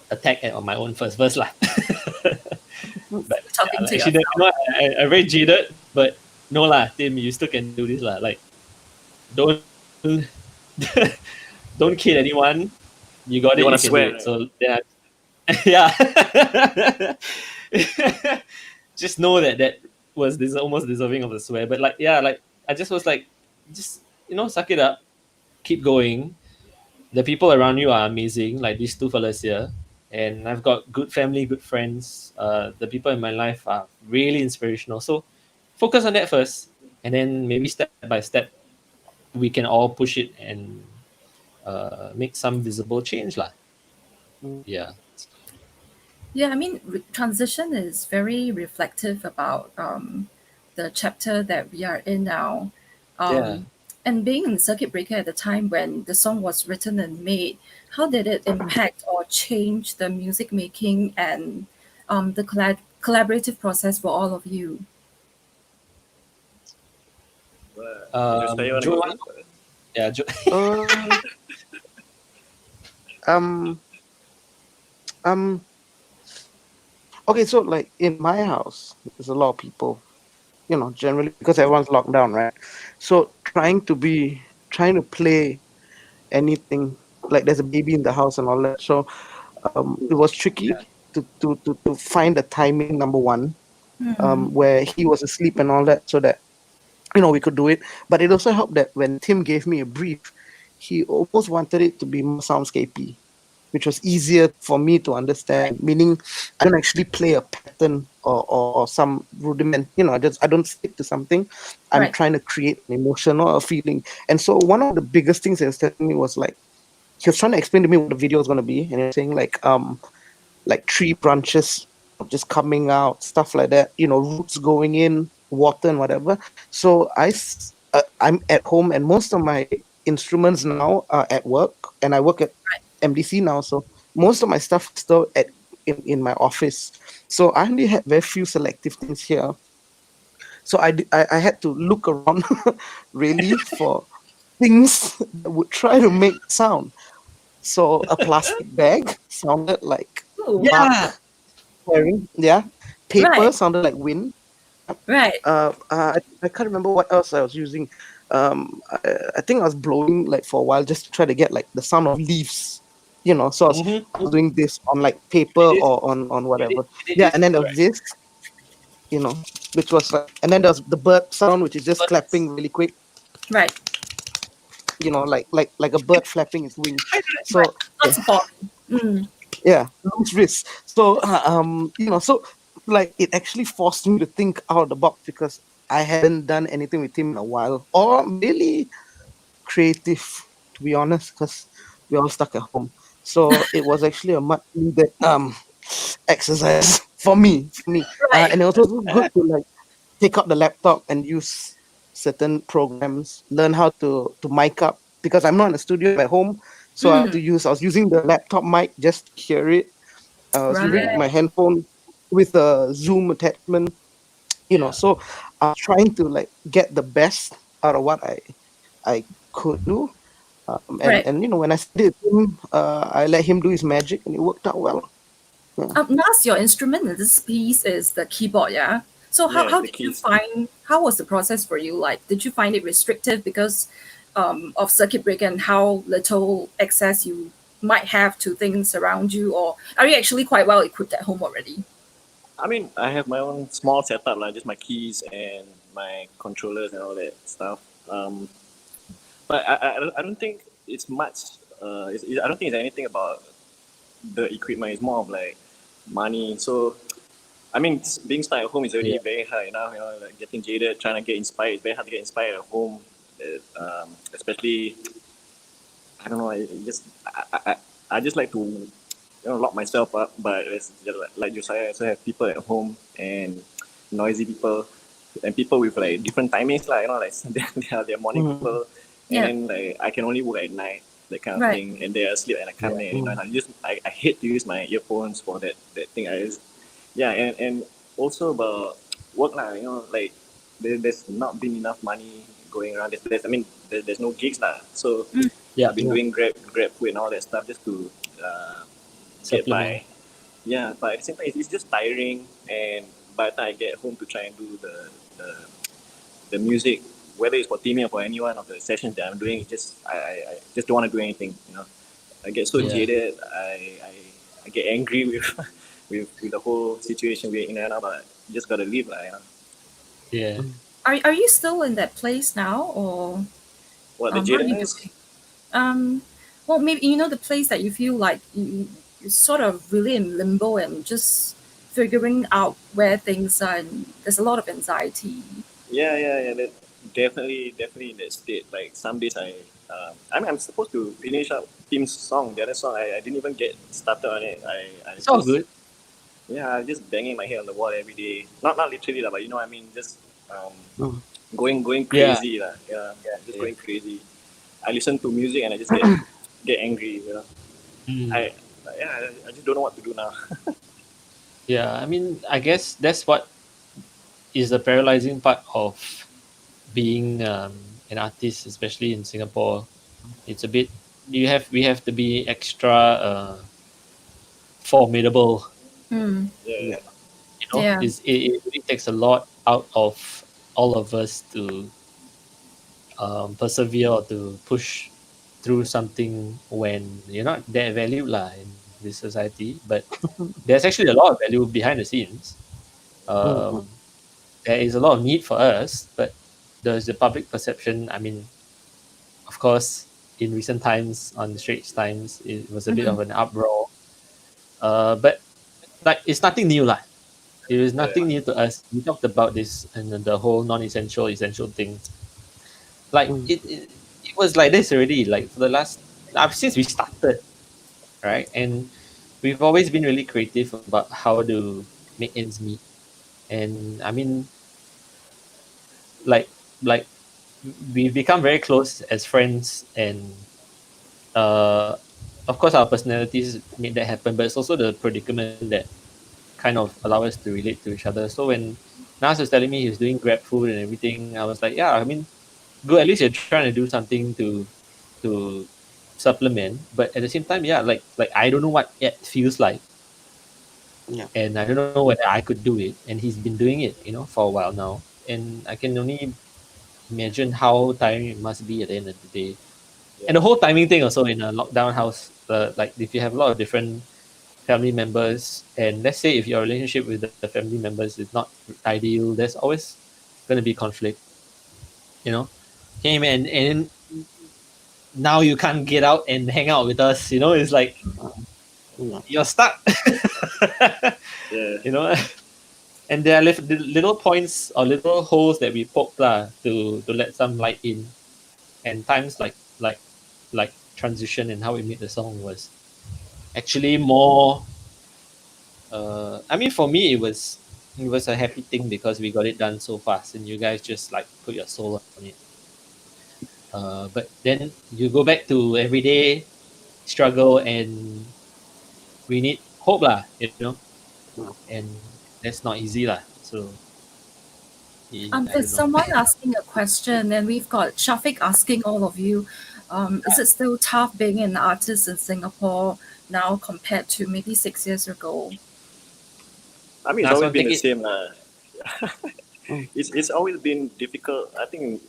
attack on my own first verse lah. But Talking to actually, yourself. I very jaded, but no lah, Tim, you still can do this lah. Like, don't don't kid anyone. You got it. You wanna can swear, do it. So yeah. Just know that was almost deserving of a swear. But like, yeah, like I just was like, just suck it up, keep going. The people around you are amazing, like these two fellas here. And I've got good family, good friends. The people in my life are really inspirational. So focus on that first, and then maybe step by step, we can all push it and make some visible change lah. Yeah. Yeah, I mean, transition is very reflective about the chapter that we are in now. Yeah. And being in circuit breaker at the time when the song was written and made, how did it impact or change the music making and the collaborative process for all of you? Joe, yeah, Joe. Okay, so like in my house, there's a lot of people, generally because everyone's locked down, right? So trying to play anything, like there's a baby in the house and all that. So it was tricky to find the timing, number one, where he was asleep and all that, so that we could do it. But it also helped that when Tim gave me a brief, he almost wanted it to be more soundscapey, which was easier for me to understand, meaning I don't actually play a pattern or some rudiment, I don't stick to something. I'm trying to create an emotion or a feeling. And so one of the biggest things he was telling me was like, he was trying to explain to me what the video was going to be, and he was saying like tree branches just coming out, stuff like that, roots going in, water and whatever. So I'm at home, and most of my instruments now are at work, and I work at MDC now, so most of my stuff is still in my office. So I only had very few selective things here. So I had to look around really for things that would try to make sound. So a plastic bag sounded like bark wearing, paper sounded like wind. Right. I can't remember what else I was using. I think I was blowing like for a while just to try to get like the sound of leaves, so I was doing this on like paper or on whatever. And then there was this, which was like, and then there's the bird sound, which is just clapping really quick. Right. Like a bird flapping its wings. So Yeah, lose wrist. So so like it actually forced me to think out of the box because I hadn't done anything with him in a while, or really creative, to be honest, because we're all stuck at home. So it was actually a much needed exercise for me. Right. And it was also good to like take out the laptop and use certain programs, learn how to mic up because I'm not in the studio I'm at home. So I was using the laptop mic just to hear it. I was using Right. my handphone with a Zoom attachment, Yeah. so I was trying to like get the best out of what I could do. Right. And when I studied him, I let him do his magic and it worked out well. Nas, your instrument in this piece is the keyboard, yeah? So Yeah, how the did you keys. find, how was the process for you? Like, did you find it restrictive because of circuit breaker and how little access you might have to things around you? Or are you actually quite well equipped at home already? I mean, I have my own small setup, like just my keys and my controllers and all that stuff. But I don't think it's much. I don't think it's anything about the equipment. It's more of like money. So I mean, being stuck at home is already Yeah. very hard enough. Like getting jaded, trying to get inspired. It's very hard to get inspired at home. Especially, I don't know. I just like to lock myself up. But it's just like Josiah, I also have people at home and noisy people and people with like different timings. Like like they're morning Mhm. people, and Yeah. then like I can only work at night. That kind of Right. thing, and they're asleep and I can't make any noise. Mm. I hate to use my earphones for that thing. Yeah, and also about work lah. Like there's not been enough money going around. There's no gigs lah. So Yeah. I've been doing grab food and all that stuff just to get Supplement. by. Yeah, but at the same time, it's just tiring. And by the time I get home to try and do the music, whether it's for Timmy or for anyone of the sessions that I'm doing, it's just I just don't want to do anything. I get so Yeah. jaded. I get angry with with the whole situation we're in right now. But you just gotta live, lah. Yeah. Are you still in that place now, or What the how are you jadedness? doing? Well, maybe the place that you feel like you're sort of really in limbo and just figuring out where things are, and there's a lot of anxiety. Yeah. That definitely in that state. Like some days I'm supposed to finish up Tim's song. The other song I didn't even get started on it. I It's all just good. I'm just banging my head on the wall every day. Not literally lah, but you know what I mean. Just Mm. going Yeah. crazy lah. Just Yeah. going crazy. I listen to music and I just get angry. Mm. I just don't know what to do now. Yeah. I mean, I guess that's what is the paralyzing part of being an artist, especially in Singapore. It's a bit we have to be extra formidable. Yeah. Yeah. It really takes a lot out of all of us to persevere or to push through something when you're not that valued lah in this society. But there's actually a lot of value behind the scenes. Mm. There is a lot of need for us, but there's the public perception. I mean, of course, in recent times, on the Straits Times, it was a bit of an uproar. But like, it's nothing new lah. It is nothing new to us. We talked about this and the whole non-essential, essential thing. Like Mm. it was like this already. Like for the last since we started, right? And we've always been really creative about how to make ends meet. And I mean, like we've become very close as friends, and uh, of course our personalities made that happen. But it's also the predicament that kind of allow us to relate to each other. So when Nas was telling me he was doing Grab food and everything, I was like, yeah, I mean, good. At least you're trying to do something to supplement. But at the same time, yeah, like I don't know what it feels like, Yeah. and I don't know whether I could do it. And he's been doing it, for a while now, and I can only imagine how tiring it must be at the end of the day. And the whole timing thing also in a lockdown house, like if you have a lot of different family members, and let's say if your relationship with the family members is not ideal, there's always going to be conflict. Hey man, and now you can't get out and hang out with us. It's like you're stuck. Yeah. You know, and there are little points or little holes that we poke to let some light in. And times like transition and how we made the song was actually more. I mean, for me, it was a happy thing because we got it done so fast, and you guys just like put your soul on it. But then you go back to everyday struggle, and we need hope and that's not easy So I There's don't know. someone asking a question, and we've got Shafiq asking all of you, is it still tough being an artist in Singapore now compared to maybe 6 years ago? I mean, it's Last always one, been take the it. same. It's always been difficult. I think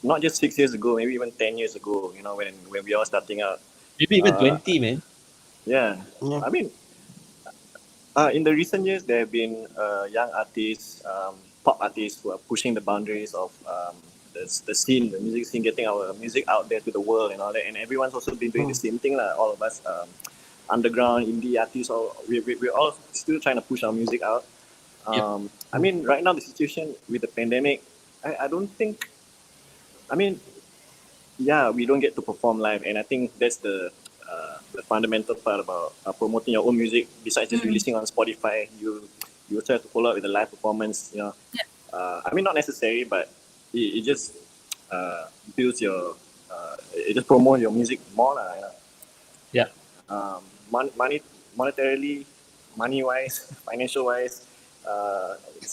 not just 6 years ago, maybe even 10 years ago. You know, when we all starting out. Maybe even Uh, 20, man. yeah. Yeah. I mean, in the recent years, there have been young artists, pop artists who are pushing the boundaries of the scene, the music scene, getting our music out there to the world and all that. And everyone's also been doing the same thing, all of us, underground indie artists. We're all still trying to push our music out. I mean, right now the situation with the pandemic, I don't think. I mean, yeah, we don't get to perform live, and I think that's the fundamental part about promoting your own music. Besides just releasing on Spotify, you try to follow up with a live performance. You know, I mean, not necessary, but it just builds your, it just promotes your music more, you know. Yeah. Monetarily, money wise, financial wise,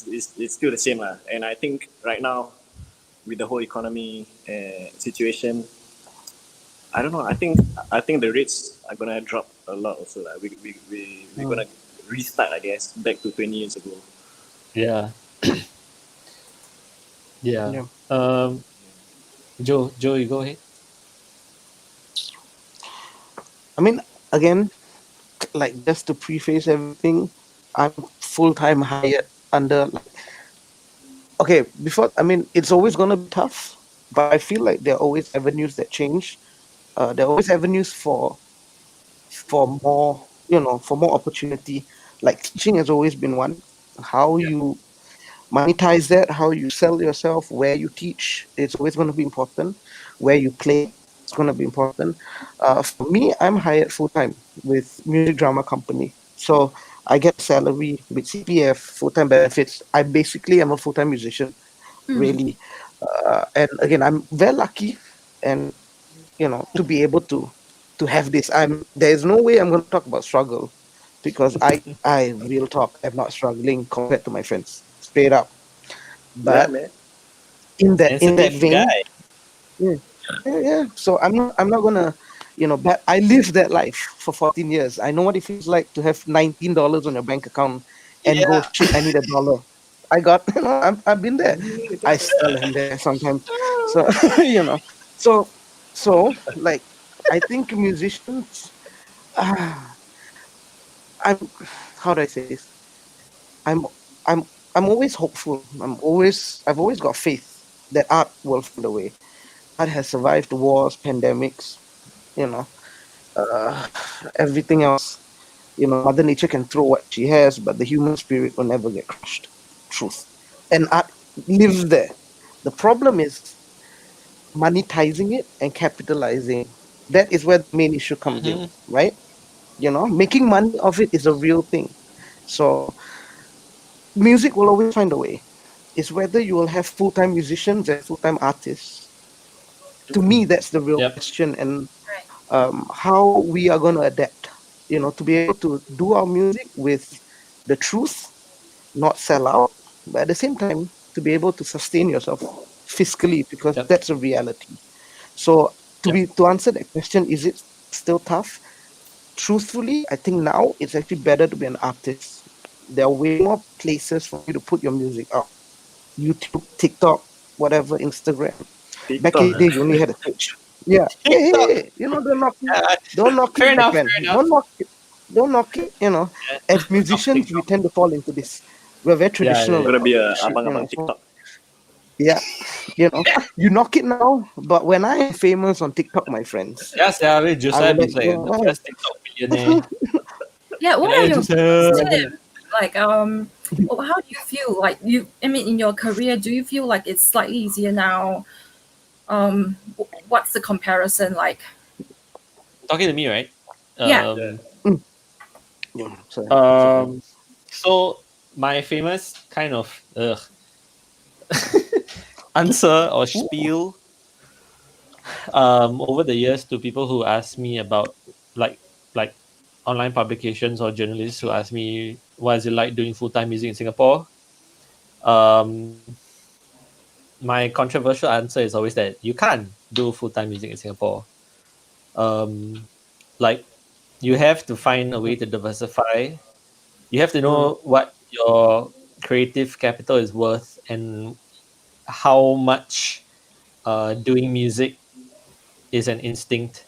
it's still the same, and I think right now with the whole economy situation, I don't know. I think the rates are gonna drop a lot also. We're gonna restart, I guess, back to 20 years ago. Yeah. Yeah. Yeah. Joe, you go ahead. I mean, again, like just to preface everything, I'm full-time hired under okay, before I mean it's always gonna be tough, but I feel like there are always avenues that change. There are always avenues for more, for more opportunity. Like teaching has always been one. How you monetize that, how you sell yourself, where you teach, it's always going to be important. Where you play, it's going to be important. For me, I'm hired full time with music drama company, so I get salary with CPF, full time benefits. I basically am a full time musician, really. And again, I'm very lucky, and to be able to have this. There's no way I'm going to talk about struggle, because I real talk, I'm not struggling compared to my friends, straight up. Yeah, But man. in that Sensitive vein, guy. yeah, yeah. So I'm not gonna, but I lived that life for 14 years. I know what it feels like to have $19 on your bank account and go, Yeah. shit, I need $1. I got, I've been there. I still am there sometimes. So you know, so like I think musicians, ah, I'm, how do I say this? I'm I'm I'm always hopeful. I've always got faith that art will find a way. Art has survived wars, pandemics, you know, uh, everything else. Mother Nature can throw what she has, but the human spirit will never get crushed. Truth. And art lives there. The problem is monetizing it and capitalizing. That is where the main issue comes in, right? Making money of it is a real thing. So music will always find a way. It's whether you will have full-time musicians and full-time artists. To me, that's the real Yep. question, and how we are going to adapt. To be able to do our music with the truth, not sell out, but at the same time, to be able to sustain yourself fiscally, because Yep. that's a reality. So Yep. to answer that question, is it still tough? Truthfully, I think now it's actually better to be an artist. There are way more places for you to put your music out. YouTube, TikTok, whatever, Instagram. Back in TikTok. the day, you only had a Twitch. Yeah. Hey, TikTok. don't knock it, Fair my enough. friend. Fair enough. Don't knock it. Don't knock it. As musicians, we TikTok. tend to fall into this. We're very Yeah. traditional Gonna about be a shit. abang-abang TikTok. Yeah. You know, you knock it now, but when I am famous on TikTok, my friends, Yes, yeah, with I will Joseph let is like you the know. first TikTok millionaire. Yeah, what Hey, are your Joseph. goals, Tim? Like, how do you feel? Like, I mean, in your career, do you feel like it's slightly easier now? What's the comparison like? Talking to me, right? Yeah. Um, Yeah, sorry. um, so my famous kind of answer or spiel over the years to people who ask me about like like online publications or journalists who ask me what is it like doing full-time music in Singapore. Um, my controversial answer is always that you can't do full-time music in Singapore. Um, like you have to find a way to diversify. You have to know what your creative capital is worth and how much doing music is an instinct,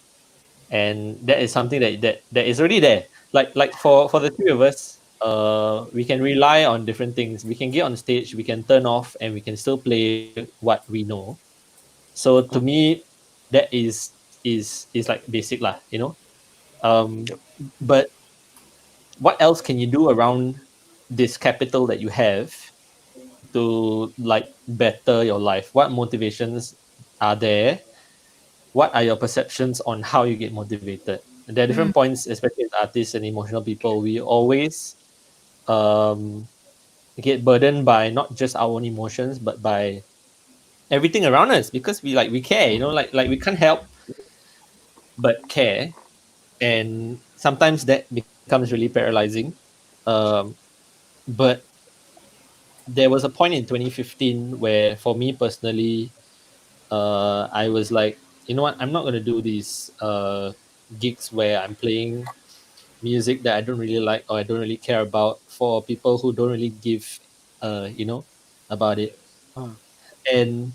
and that is something that is already there. Like for the three of us, we can rely on different things. We can get on stage, we can turn off, and we can still play what we know. So to me, that is like basic lah, you know. But what else can you do around this capital that you have to like better your life? What motivations are there? What are your perceptions on how you get motivated? And there are different points, especially as artists and emotional people. We always um, get burdened by not just our own emotions, but by everything around us because we care, you know, like we can't help but care, and sometimes that becomes really paralyzing. Um, but there was a point in 2015 where, for me personally, I was like, you know what, I'm not going to do these gigs where I'm playing music that I don't really like or I don't really care about for people who don't really give, about it. And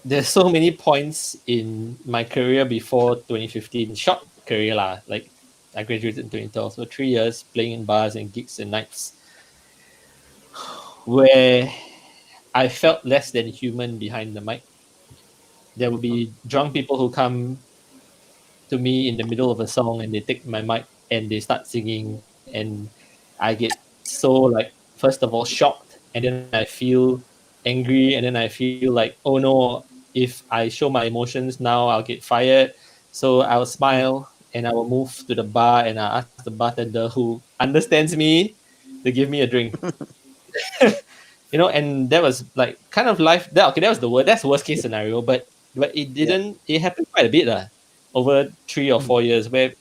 there's so many points in my career before 2015, short career lah. Like I graduated in 2012, so 3 years playing in bars and gigs and nights, where I felt less than human behind the mic. There will be drunk people who come to me in the middle of a song and they take my mic and they start singing, and I get so like, first of all, shocked, and then I feel angry, and then I feel like, oh no, if I show my emotions now I'll get fired. So I'll smile and I will move to the bar and I ask the bartender who understands me to give me a drink. And that was like kind of life. That was that's the worst case scenario, but it didn't. It happened quite a bit over 3 or 4 years, where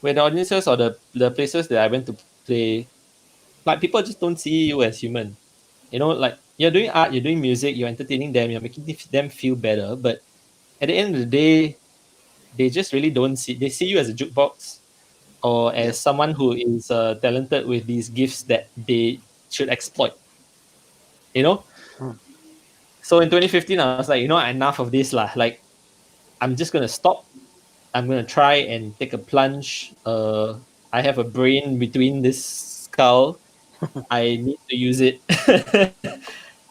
the audiences or the places that I went to play, like people just don't see you as human. Like you're doing art, you're doing music, you're entertaining them, you're making them feel better, but at the end of the day, they just really don't see. They see you as a jukebox or as someone who is talented with these gifts that they should exploit. You know, So in 2015, I was like, enough of this lah. Like, I'm just gonna stop. I'm gonna try and take a plunge. I have a brain between this skull. I need to use it.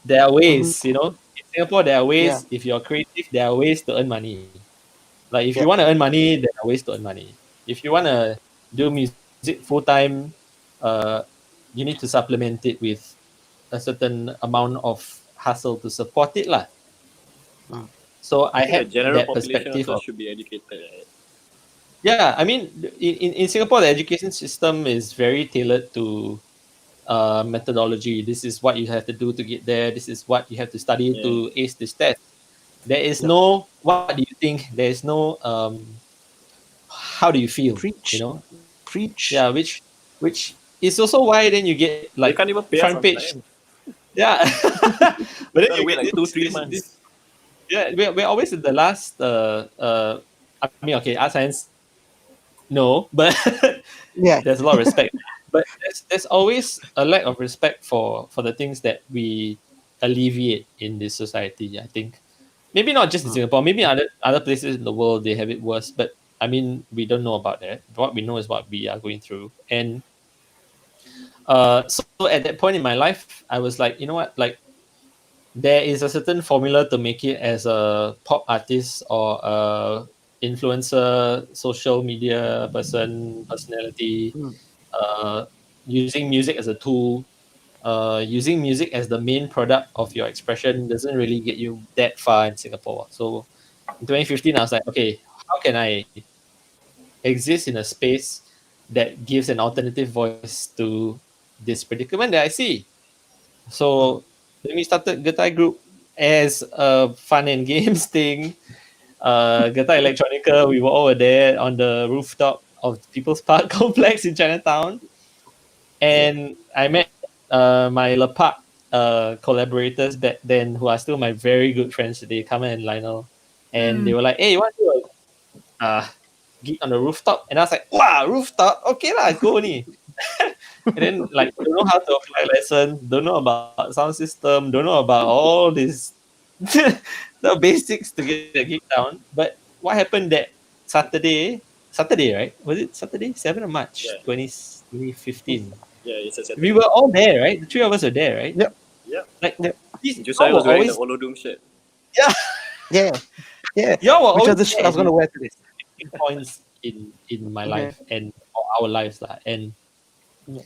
There are ways, In Singapore, there are Yeah. ways. If you're creative, there are ways to earn money. Like, if you Yep. want to earn money, there are ways to earn money. If you want to do music full time, you need to supplement it with a certain amount of hustle to support it, lah. So I I think the had general that population perspective also of, should be educated, right? yeah. I mean, in Singapore, the education system is very tailored to methodology. This is what you have to do to get there. This is what you have to study Yeah. to ace this test. There is no what do you think. There is no how do you feel. Preach. Preach. Yeah, which is also why then you get They like can't even pay us front on page. time. Yeah, but then Gotta you wait get like 2-3 this. months. Yeah, we're always at the last. I mean, okay, art science, no, but Yeah. there's a lot of respect. But there's always a lack of respect for the things that we alleviate in this society. I think maybe not just in Singapore, maybe other places in the world they have it worse. But I mean, we don't know about that. What we know is what we are going through, and so at that point in my life, I was like, you know what, like there is a certain formula to make it as a pop artist or a influencer, social media personality, Mm. using music as a tool, using music as the main product of your expression doesn't really get you that far in Singapore. So in 2015, I was like, okay, how can I exist in a space that gives an alternative voice to this predicament that I see? So then we started Getai Group as a fun and games thing. Getai Electronica, we were all there on the rooftop of People's Park complex in Chinatown. And I met my Lepak collaborators back then who are still my very good friends today, Carmen and Lionel. And they were like, hey, you want to do a gig on the rooftop? And I was like, wow, rooftop? Okay lah, go ni. And then like don't know how to apply lessons, don't know about sound system, don't know about all this the basics to get the gig down. But what happened that Saturday, right? Was it Saturday? 7th of March, Yeah. 2015. Yeah, it's a Saturday. We were all there, right? The three of us were there, right? Yep. Yep. Like Josiah was wearing the Holodome shirt. Yeah. y'all were Which always are the shit I was there gonna wear today. at points in my Okay. life and our lives lah. And Yeah.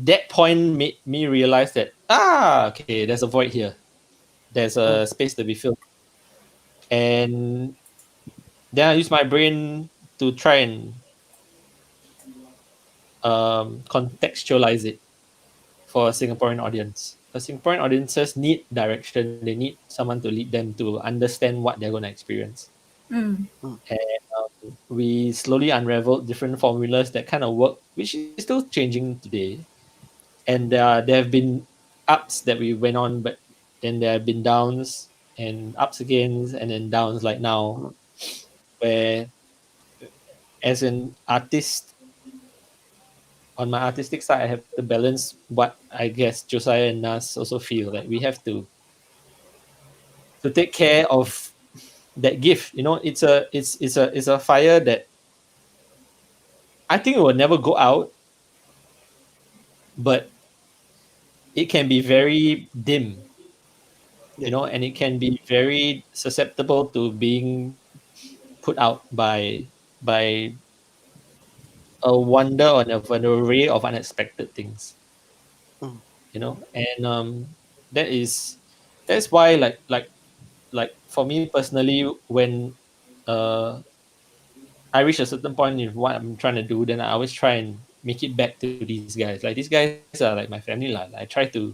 that point made me realize that okay, there's a void here. There's a space to be filled. And then I use my brain to try and contextualize it for a Singaporean audience. The Singaporean audiences need direction. They need someone to lead them to understand what they're going to experience. And we slowly unraveled different formulas that kind of work, which is still changing today. And there have been ups that we went on, but then there have been downs and ups again, and then downs like now, where as an artist, on my artistic side, I have to balance what I guess Josiah and Nas also feel that we have to take care of that gift. You know, it's a fire that I think it will never go out, but it can be very dim. You know, and it can be very susceptible to being put out by a wonder or an array of unexpected things. You know, and that's why like for me personally, when I reach a certain point in what I'm trying to do, then I always try and make it back to these guys. Like these guys are like my family lah. I try to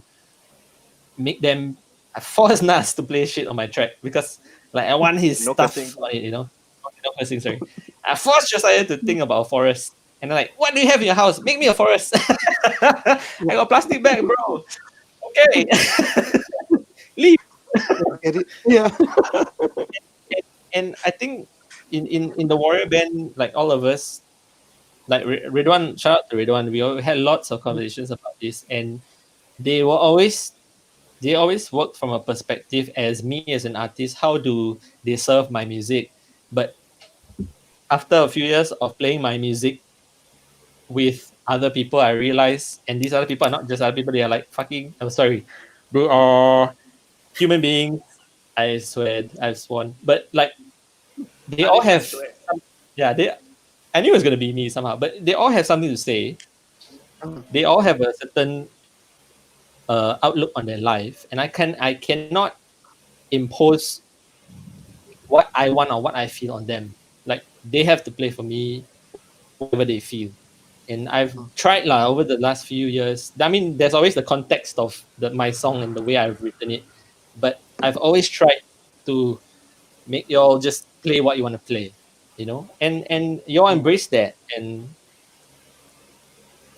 make them. I force Nas to play shit on my track because like I want his stuff on it. You know, no cursing. Sorry. I forced Josiah to think about a forest, and I'm like, what do you have in your house? Make me a forest. I got plastic bag, bro. Okay. Leave. Get it? Yeah. And I think in the Warrior Band, like all of us, like Ridwan, shout out to Ridwan, we had lots of conversations about this, and they always work from a perspective as me as an artist. How do they serve my music? But after a few years of playing my music with other people, I realize, and these other people are not just other people, they are like fucking, I'm sorry, bro, are human beings. I swear, I've sworn. But like, they all have, I knew it was going to be me somehow, but they all have something to say. They all have a certain outlook on their life, and I cannot impose what I want or what I feel on them. Like, they have to play for me whatever they feel. And I've tried over the last few years. I mean, there's always the context of my song and the way I've written it, but I've always tried to make y'all just play what you want to play, you know, and y'all embrace that. And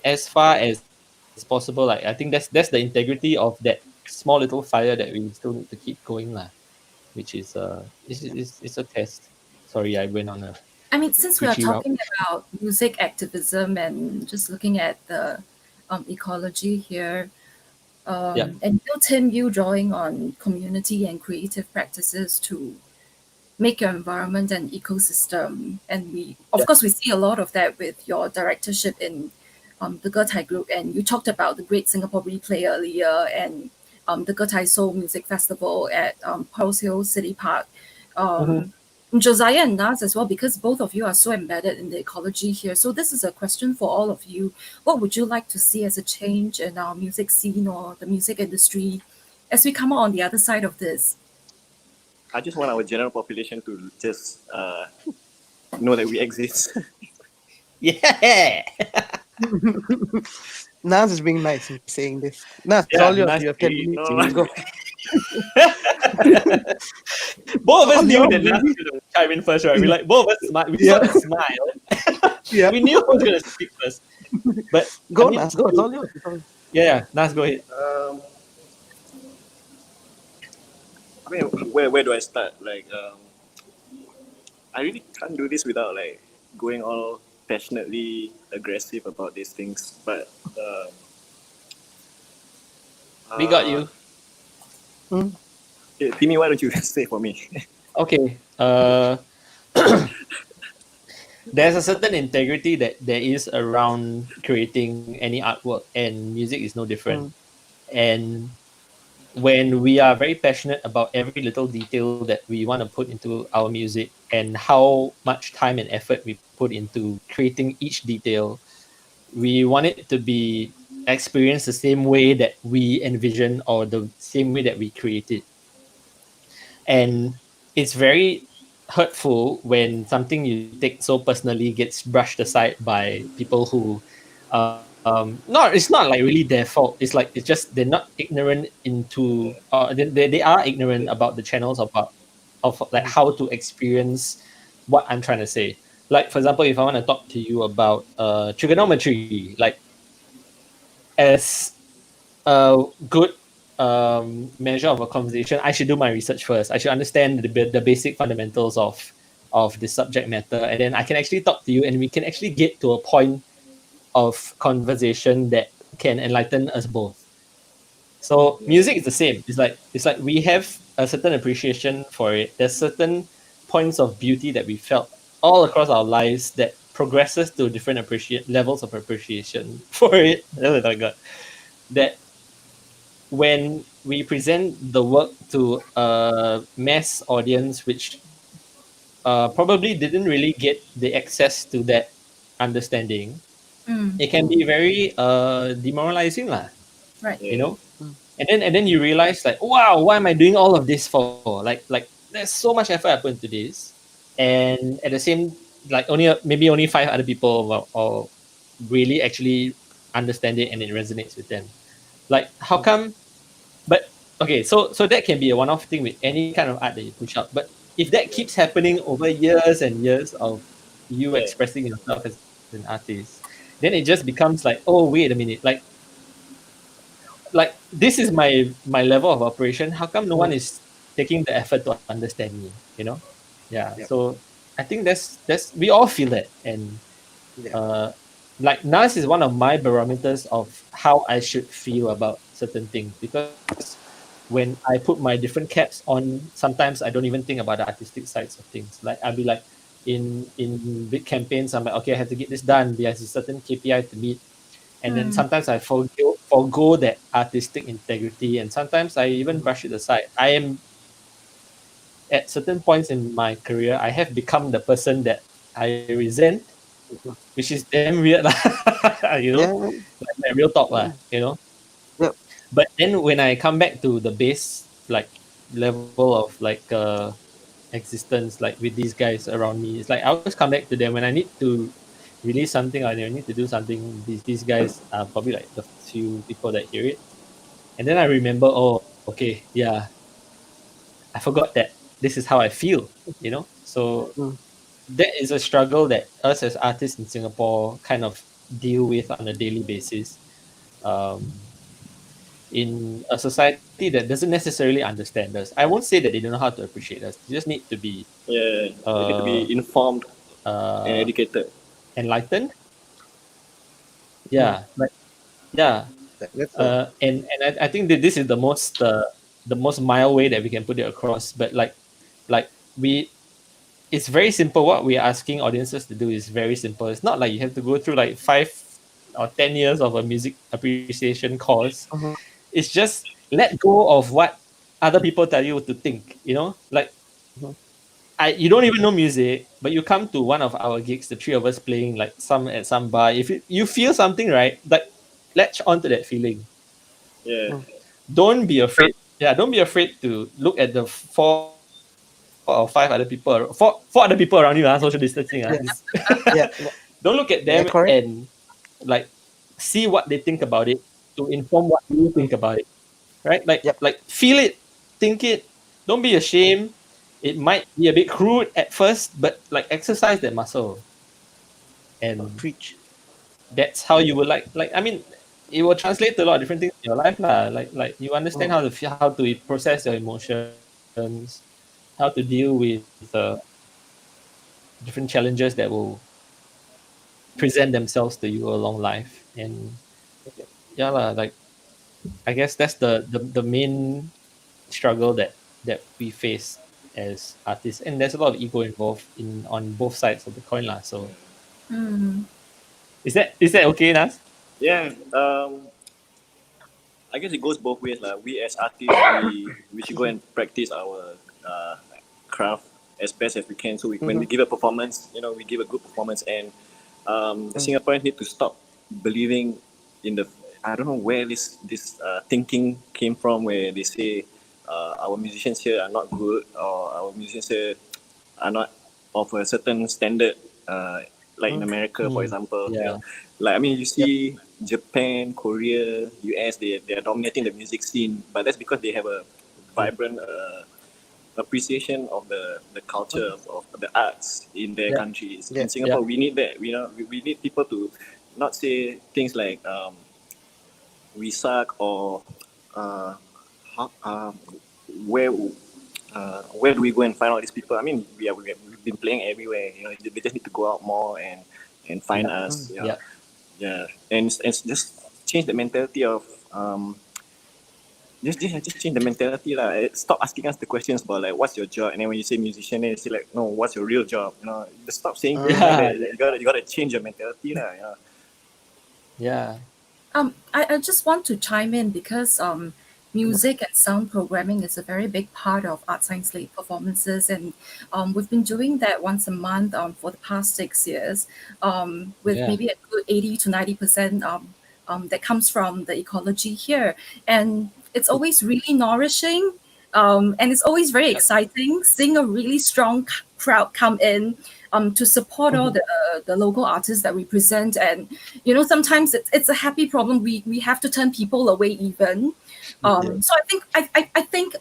as far as possible, like I think that's the integrity of that small little fire that we still need to keep going lah, which is it's a test. Sorry, I went on a. I mean, since we are talking about music activism and just looking at the ecology here, and Tim, you drawing on community and creative practices to make your environment an ecosystem, and we of course we see a lot of that with your directorship in the Getai Group, and you talked about the Great Singapore Replay earlier, and the Getai Soul Music Festival at Pearls Hill City Park. Josiah and Naz as well, because both of you are so embedded in the ecology here. So this is a question for all of you. What would you like to see as a change in our music scene or the music industry as we come out on the other side of this? I just want our general population to just know that we exist. Yeah. Naz is being nice in saying this. Naz, it's all yours. Naz, You have 10 minutes. no. You can go. Both of us knew no, that Naz was going to chime in first, right? We like both of us smile. We Yeah. sort of smile. Yeah. We knew who was going to speak first. But Go, I mean, Naz. Go. It's all yours. It's all yours. Yeah, Naz, go ahead. I mean, where do I start? Like, I really can't do this without like going all passionately aggressive about these things. But We got you. Timmy, why don't you say for me? Okay. There's a certain integrity that there is around creating any artwork, and music is no different. And when we are very passionate about every little detail that we want to put into our music and how much time and effort we put into creating each detail, we want it to be experienced the same way that we envision or the same way that we create it. And it's very hurtful when something you take so personally gets brushed aside by people who it's not like really their fault. It's just they're not ignorant into they are ignorant about the channels of like how to experience what I'm trying to say. Like, for example, if I want to talk to you about trigonometry, like, as a good measure of a conversation, I should do my research first. I should understand the basic fundamentals of the subject matter, and then I can actually talk to you, and we can actually get to a point of conversation that can enlighten us both. So music is the same. It's like we have a certain appreciation for it. There's certain points of beauty that we felt all across our lives that progresses to different levels of appreciation for it. Oh my God. That when we present the work to a mass audience, which probably didn't really get the access to that understanding, it can be very demoralizing, lah. Right. You know, and then you realize, like, wow, why am I doing all of this for? Like there's so much effort I put into this, and at the same, like, maybe only 5 other people or really actually understand it and it resonates with them. Like, how come? But okay, so that can be a one-off thing with any kind of art that you push out. But if that keeps happening over years and years of you expressing yourself as an artist, then it just becomes like, oh, wait a minute, like this is my level of operation. How come no one is taking the effort to understand me? You know? Yeah. So I think that's we all feel that, and like, Nas is one of my barometers of how I should feel about certain things, because when I put my different caps on, sometimes I don't even think about the artistic sides of things. Like, I'll be like, in big campaigns, I'm like, okay, I have to get this done. There's a certain KPI to meet. And then sometimes I forgo that artistic integrity, and sometimes I even brush it aside. I am, at certain points in my career, I have become the person that I resent, which is damn weird, you know, like real talk, you know. Yep. But then when I come back to the base, like, level of, like, existence, like, with these guys around me, it's like I always come back to them when I need to release something or I need to do something. These guys are probably like the few people that hear it, and then I remember, oh, okay, yeah, I forgot that this is how I feel, you know. So that is a struggle that us as artists in Singapore kind of deal with on a daily basis, in a society that doesn't necessarily understand us. I won't say that they don't know how to appreciate us. They just need to be they need to be informed and educated, enlightened. Yeah, but yeah, and I think that this is the most mild way that we can put it across. But like it's very simple. What we're asking audiences to do is very simple. It's not like you have to go through like 5 or 10 years of a music appreciation course. It's just let go of what other people tell you to think. Like you don't even know music, but you come to one of our gigs, the three of us playing like at some bar. If you feel something, right, like latch onto that feeling. Yeah. Don't be afraid. Yeah, don't be afraid to look at the four or five other people, four other people around you. Social distancing. Yeah. Yeah. Don't look at Yeah, them correct. and like see what they think about it to inform what you think about it. Right? Yep. Like feel it, think it. Don't be ashamed. It might be a bit crude at first, but like exercise that muscle, and Preach. that's how you will I mean, it will translate to a lot of different things in your life lah. Like you understand how to feel, how to process your emotions, how to deal with different challenges that will present themselves to you along life. And yeah lah, like I guess that's the main struggle that we face as artists, and there's a lot of ego involved on both sides of the coin lah. So is that okay, Nas? Yeah. I guess it goes both ways. We as artists, we should go and practice our craft as best as we can. So when we give a performance, we give a good performance. And Singaporeans need to stop believing in the. I don't know where this thinking came from, where they say our musicians here are not good, or our musicians here are not of a certain standard. Like in America, for example. Yeah. Like, I mean, you see Japan, Korea, US, they are dominating the music scene, but that's because they have a vibrant appreciation of the culture of the arts in their countries. In Singapore, we need that. We need people to not say things like we suck, or where do we go and find all these people? I mean, we've been playing everywhere. They just need to go out more and find us. And just change the mentality of just change the mentality lah. Stop asking us the questions about like what's your job, and then when you say musician, then you say like, no, what's your real job? Just stop saying things like that. You gotta change your mentality lah. Yeah. I just want to chime in because music and sound programming is a very big part of ArtScience Late performances, and we've been doing that once a month for the past 6 years, with maybe a good 80 to 90% that comes from the ecology here, and it's always really nourishing, and it's always very exciting seeing a really strong crowd come in to support all the local artists that we present. And sometimes it's a happy problem. We have to turn people away even. So I think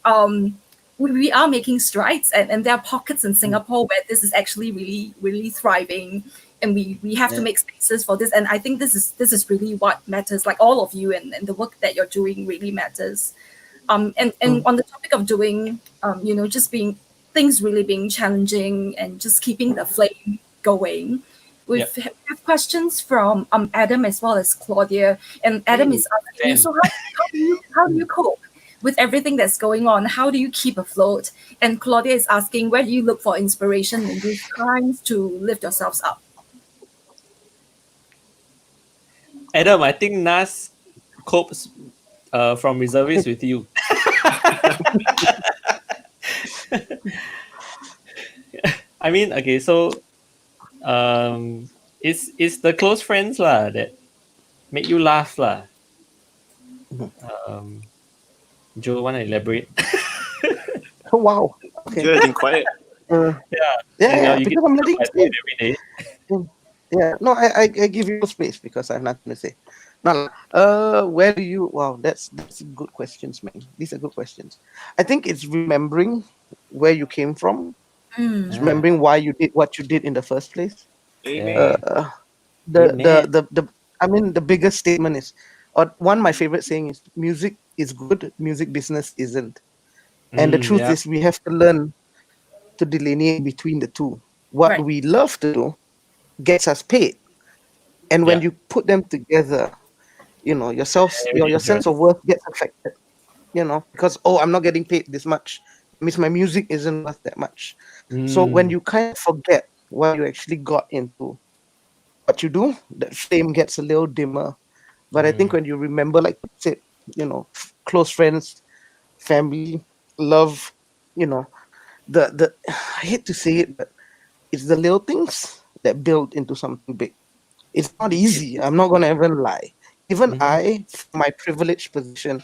we are making strides, and there are pockets in Singapore where this is actually really, really thriving, and we have to make spaces for this. And I think this is really what matters. Like all of you and the work that you're doing really matters. And on the topic of doing, just being things really being challenging and just keeping the flame going. We have questions from Adam as well as Claudia, and Adam is asking you, so how do you cope with everything that's going on? How do you keep afloat? And Claudia is asking, where do you look for inspiration in these times to lift yourselves up? Adam, I think Nas copes from reservists with you. I mean, okay, so it's the close friends lah that make you laugh lah. Joe, want to elaborate? Oh, wow. Okay. You're being quiet. Yeah, you because I'm letting you every day. Yeah, no, I give you space because I have nothing to say. Now, where do you? Wow, that's good questions, man. These are good questions. I think it's remembering where you came from, it's remembering why you did what you did in the first place. Amen. I mean, the biggest statement is, or one of my favorite saying is, music is good, music business isn't. And the truth is, we have to learn to delineate between the two. What we love to do gets us paid, and when you put them together, your sense of worth gets affected. Because I'm not getting paid this much, means my music isn't worth that much. So when you kind of forget what you actually got into, what you do, that flame gets a little dimmer. But I think when you remember, like you said, close friends, family, love, you know, the I hate to say it, but it's the little things that build into something big. It's not easy. I'm not gonna ever lie. Even Mhm. I, from my privileged position,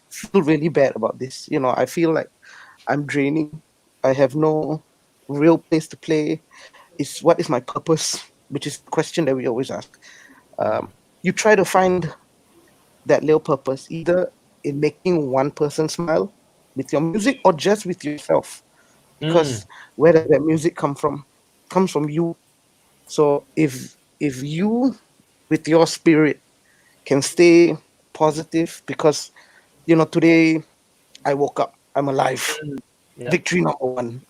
feel really bad about this. You know, I feel like I'm draining. I have no real place to play. Is what is my purpose? Which is the question that we always ask. You try to find that little purpose either in making one person smile with your music or just with yourself. Mm. Because where does that music come from? Comes from you. So if you with your spirit can stay positive, because today I woke up, I'm alive. Yeah. Victory number one.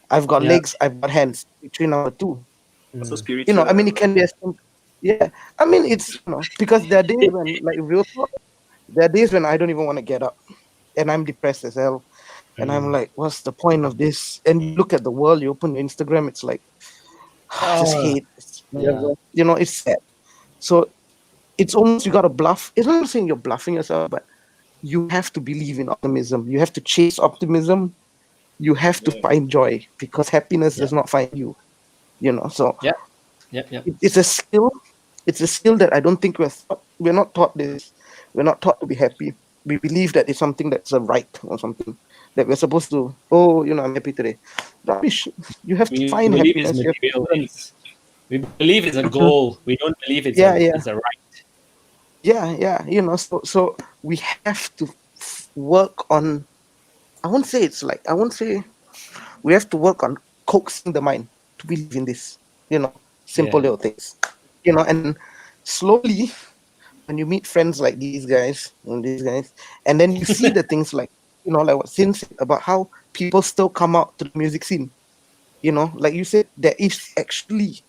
I've got Yeah. legs, I've got hands. Victory number two. Also Mm. spiritual. I mean, it can be as simple. Yeah, I mean, it's because there are days when, like, real talk, there are days when I don't even want to get up, and I'm depressed as hell, and I'm like, what's the point of this? And you look at the world, you open your Instagram, it's like just Oh, hate, it's yeah. whatever. It's sad. So it's almost, you gotta bluff. It's not saying you're bluffing yourself, but you have to believe in optimism. You have to chase optimism. You have to Yeah. find joy, because happiness Yeah. does not find you. So Yeah. Yep. Yep. it's a skill. It's a skill that I don't think we're not taught this. We're not taught to be happy. We believe that it's something that's a right or something that we're supposed to. Oh, I'm happy today. Rubbish. You have to We find believe it's happiness. You have material. to learn. We believe it's a goal. We don't believe it's Yeah, a yeah, it's a right. yeah. So we have to work on. I won't say we have to work on coaxing the mind to believe in this. Simple Yeah. little things. And slowly, when you meet friends like these guys, and then you see the things like, like what Sin said about how people still come out to the music scene. Like you said, there is actually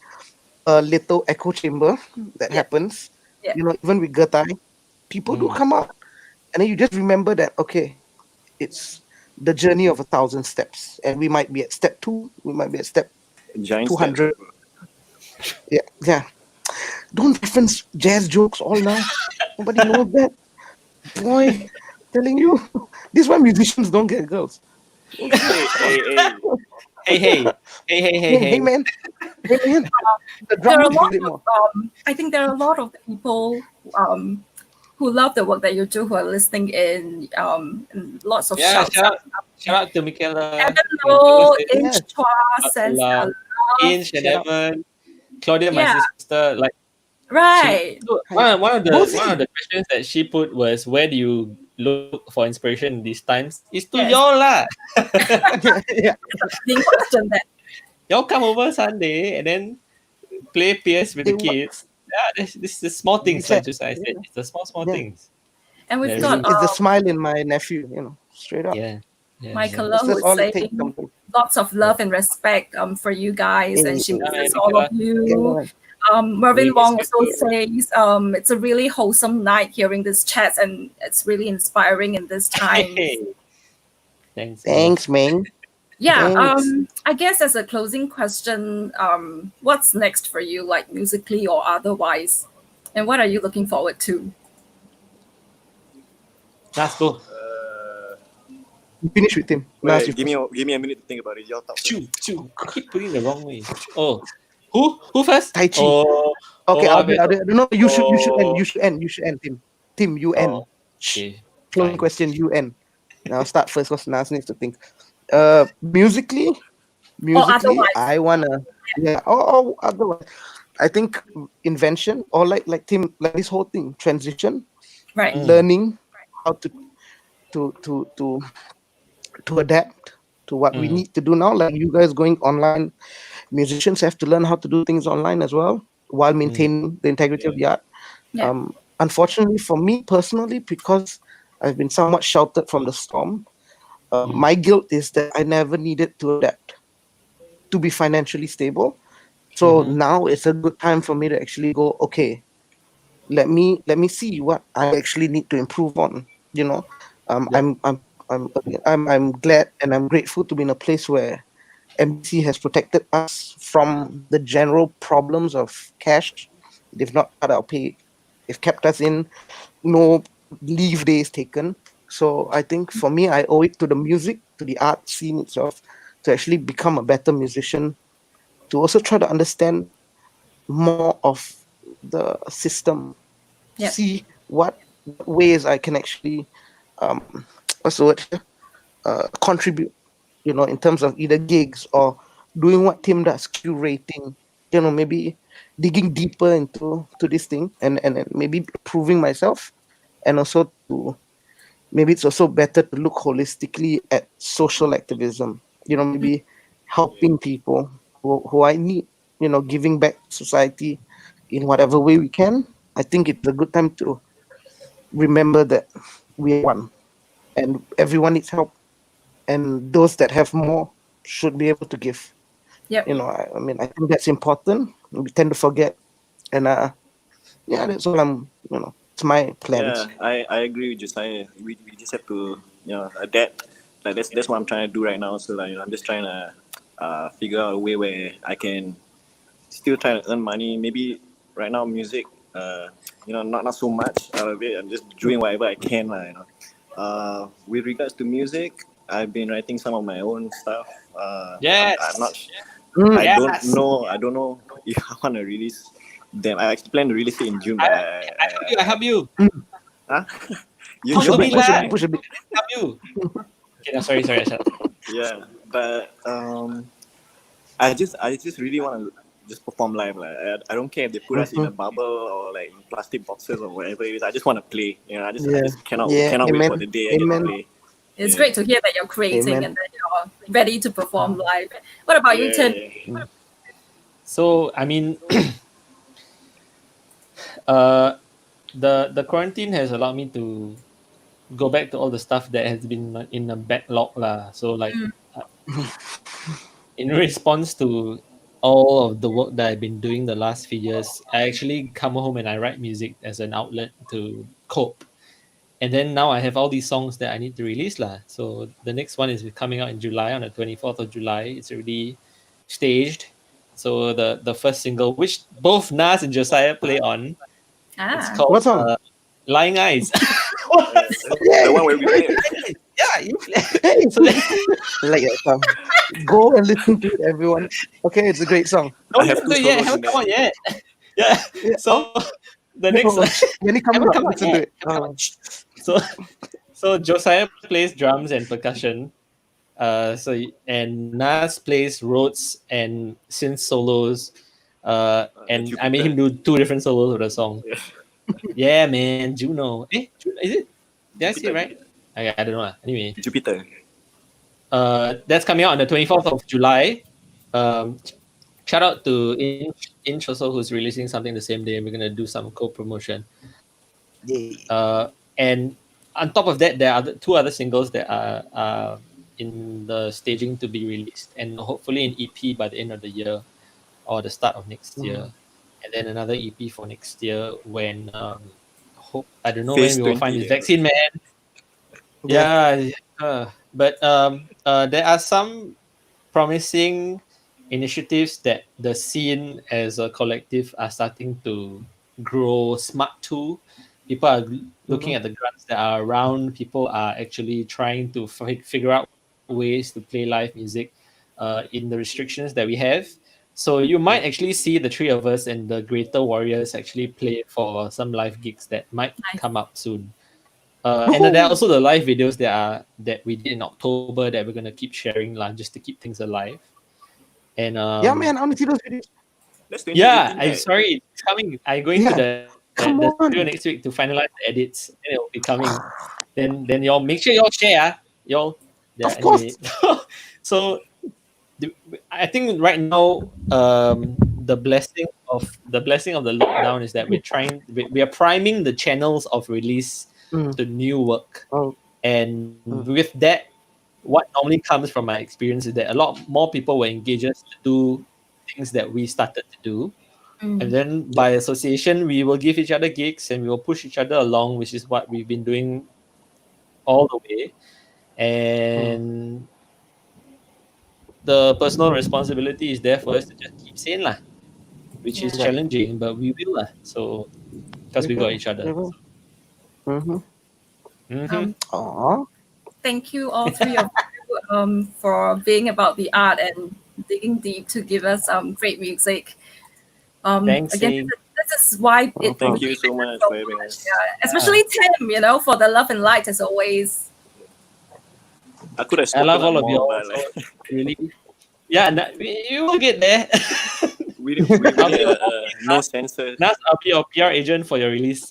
a little echo chamber that Yeah, happens. yeah. Even with Gertai, people do Mm. come out, and then you just remember that, okay, it's the journey of 1,000 steps, and we might be at step 2, we might be at step Giant steps. 200. Yeah. Don't reference jazz jokes all now. Nobody knows that. Boy, telling you, this is why musicians don't get girls. Hey. Hey, hey, hey, hey, hey, Hey hey. man, hey man, the There are a drummers lot did it of more. I think there are a lot of people who love the work that you do, who are listening in lots of Yeah, shouts. shout out to Michaela. Evan Michaela Low, said, Yes, Inch Chua shout sends out their to love. Inch and shout out. Evan, Claudia, my Yeah, sister. Like she, right. so Hi. one of the questions that she put was, where do you look for inspiration these times? Is to Yes, y'all lah. Yeah. being question that. Y'all come over Sunday and then play PS with It the works. kids. Yeah, this is the small We things, like said, just I said. yeah, It's the small yeah. things And we've that got really, It's the smile in my nephew, straight up. yeah, yeah, yeah. Michaela who That's is all it takes saying sometimes. lots of Yeah. love and respect for you guys, and Hey, she hey, Hi, misses all of Michaela. you. hey. Mervyn We miss Wong you also too. says it's a really wholesome night hearing these chats, and it's really inspiring in this time. Hey, thanks, bro. Thanks, man. Yeah, Thanks. I guess as a closing question, what's next for you, like musically or otherwise? And what are you looking forward to? Let's go. Finish with him. Nas, you Give first. me a minute to think about it. Y'all talk. Choo. I keep putting the wrong way. Oh, who first? Tai Chi. Oh, Okay, I better. no, you should end. Oh, You should end. You should end, Tim. Tim, you end. oh, Shh. okay, Closing fine. question, you end. Now start first because Nas needs to think. Musically, Or otherwise? I wanna, yeah. Or otherwise, I think invention, or like Tim, like this whole thing, transition, Right. learning how to adapt to what we need to do now. Like you guys going online, musicians have to learn how to do things online as well while maintaining the integrity of the art. Yeah. Unfortunately for me personally, because I've been somewhat sheltered from the storm, my guilt is that I never needed to adapt to be financially stable. So now it's a good time for me to actually go, okay, let me see what I actually need to improve on. Yep. I'm glad and I'm grateful to be in a place where MBC has protected us from the general problems of cash. They've not cut our pay. They've kept us in, no leave days taken. So I think for me, I owe it to the music, to the art scene itself, to actually become a better musician, to also try to understand more of the system, Yep. see what ways I can actually, what's the word here? Contribute, in terms of either gigs or doing what Tim does, curating, maybe digging deeper into this thing and maybe proving myself, and also to maybe it's also better to look holistically at social activism, maybe helping people who I need, giving back to society in whatever way we can. I think it's a good time to remember that we are one and everyone needs help, and those that have more should be able to give. Yep. I mean, I think that's important. We tend to forget, and yeah, that's all it's my plans. Yeah, I agree with Josiah. We just have to adapt. Like that's what I'm trying to do right now. So like I'm just trying to figure out a way where I can still try to earn money. Maybe right now music, not so much. I'm just doing whatever I can. With regards to music, I've been writing some of my own stuff. Yes. I'm not. Yes. I don't know if I want to release them. I actually plan to release it in June. I help you. Huh? Push a bit. Help you. Okay, no, sorry. Yeah, but I just really want to just perform live. Like I don't care if they put us in a bubble or like in plastic boxes or whatever it is. I just want to play. I just cannot wait for the day I get to play. It's great to hear that you're creating Amen. and that you're ready to perform live. What about you, Tim? So I mean, the quarantine has allowed me to go back to all the stuff that has been in a backlog lah. So like, in response to all of the work that I've been doing the last few years, I actually come home and I write music as an outlet to cope. And then now I have all these songs that I need to release lah. So the next one is coming out in July, on the 24th of July. It's already staged. So the first single, which both Nas and Josiah play on, it's called What song? Lying Eyes. The one where we play. Yeah, you play. So like that song. Go and listen to it, everyone. Okay, it's a great song. I have two yeah, solos haven't in come there. out yet. Yeah. So the next one, when it comes haven't out, come out listen to yet. it. So Josiah plays drums and percussion. And Nas plays Rhodes and synth solos. And I made him do 2 different solos of the song. Yeah, man, Juno. Is it? Did I see it right? I don't know. Anyway, Jupiter. that's coming out on the 24th of July. Shout out to Inch also, who's releasing something the same day, and we're gonna do some co-promotion. And on top of that, there are 2 other singles that are in the staging to be released, and hopefully an EP by the end of the year or the start of next year, and then another EP for next year when I don't know Phase when we will 20, find this yeah. vaccine, man. Yeah. But there are some promising initiatives that the scene as a collective are starting to grow smart to. People are looking at the grants that are around. People are actually trying to figure out ways to play live music in the restrictions that we have. So you might actually see the 3 of us and the Greater Warriors actually play for some live gigs that might come up soon. And then there are also the live videos that we did in October that we're gonna keep sharing just to keep things alive. And yeah, man, I want to see those videos. That's yeah, 2018, I'm right? sorry, it's coming. I'm going to the studio next week to finalize the edits, and it'll be coming. Then y'all make sure y'all share, y'all. Yeah, Of course. So I think right now, the blessing of the lockdown is that we are priming the channels of release to new work, and with that, what normally comes from my experience is that a lot more people will engage us to do things that we started to do, and then by association, we will give each other gigs and we will push each other along, which is what we've been doing all the way, and the personal responsibility is there for us to just keep sane lah, which is challenging, but we will lah. So because we got each other. Thank you, all three of you, for being about the art and digging deep to give us great music. Thanks. Again, this is why it. Thank you so much for having us. Yeah. Especially Tim, for the love and light as always. I could have I love all of you more, all. but So really, yeah, you will get there. we need no censor. Nas, I'll be your PR agent for your release.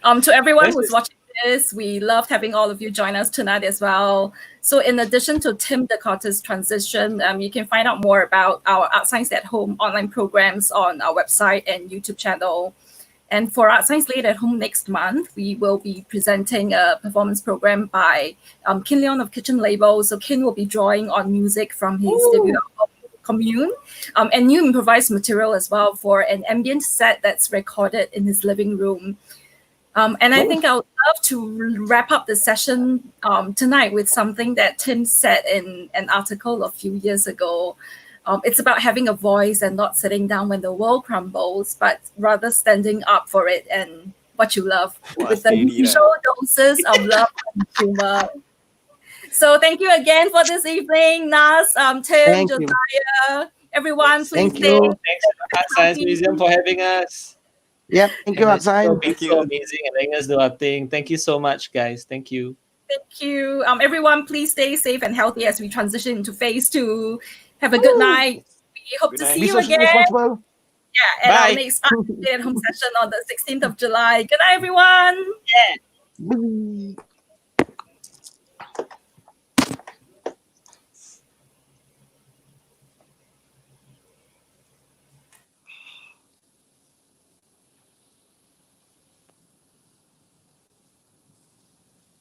To everyone who's watching this, we loved having all of you join us tonight as well. So in addition to Tim De Cotta's transition, you can find out more about our ArtScience at Home online programs on our website and YouTube channel. And for ArtScience Late at Home next month, we will be presenting a performance program by Kin Leon of Kitchen Label. So Kin will be drawing on music from his debut album, Commune, and new improvised material as well for an ambient set that's recorded in his living room. And I think I would love to wrap up the session tonight with something that Tim said in an article a few years ago. It's about having a voice and not sitting down when the world crumbles, but rather standing up for it and what you love with the usual doses of love and humor. So thank you again for this evening, Nas, Tim, Josiah, everyone. Thank please you. Thanks to the ArtScience Museum for having us. Yeah, thank you, ArtScience. Thank you. Amazing and letting us do our thing. Thank you so much, guys. Thank you. Thank you. Everyone, please stay safe and healthy as we transition into phase 2. Have a good night. We hope to see you again. Yeah, at our next Art at Home session on the 16th of July. Good night, everyone. Yeah. Bye.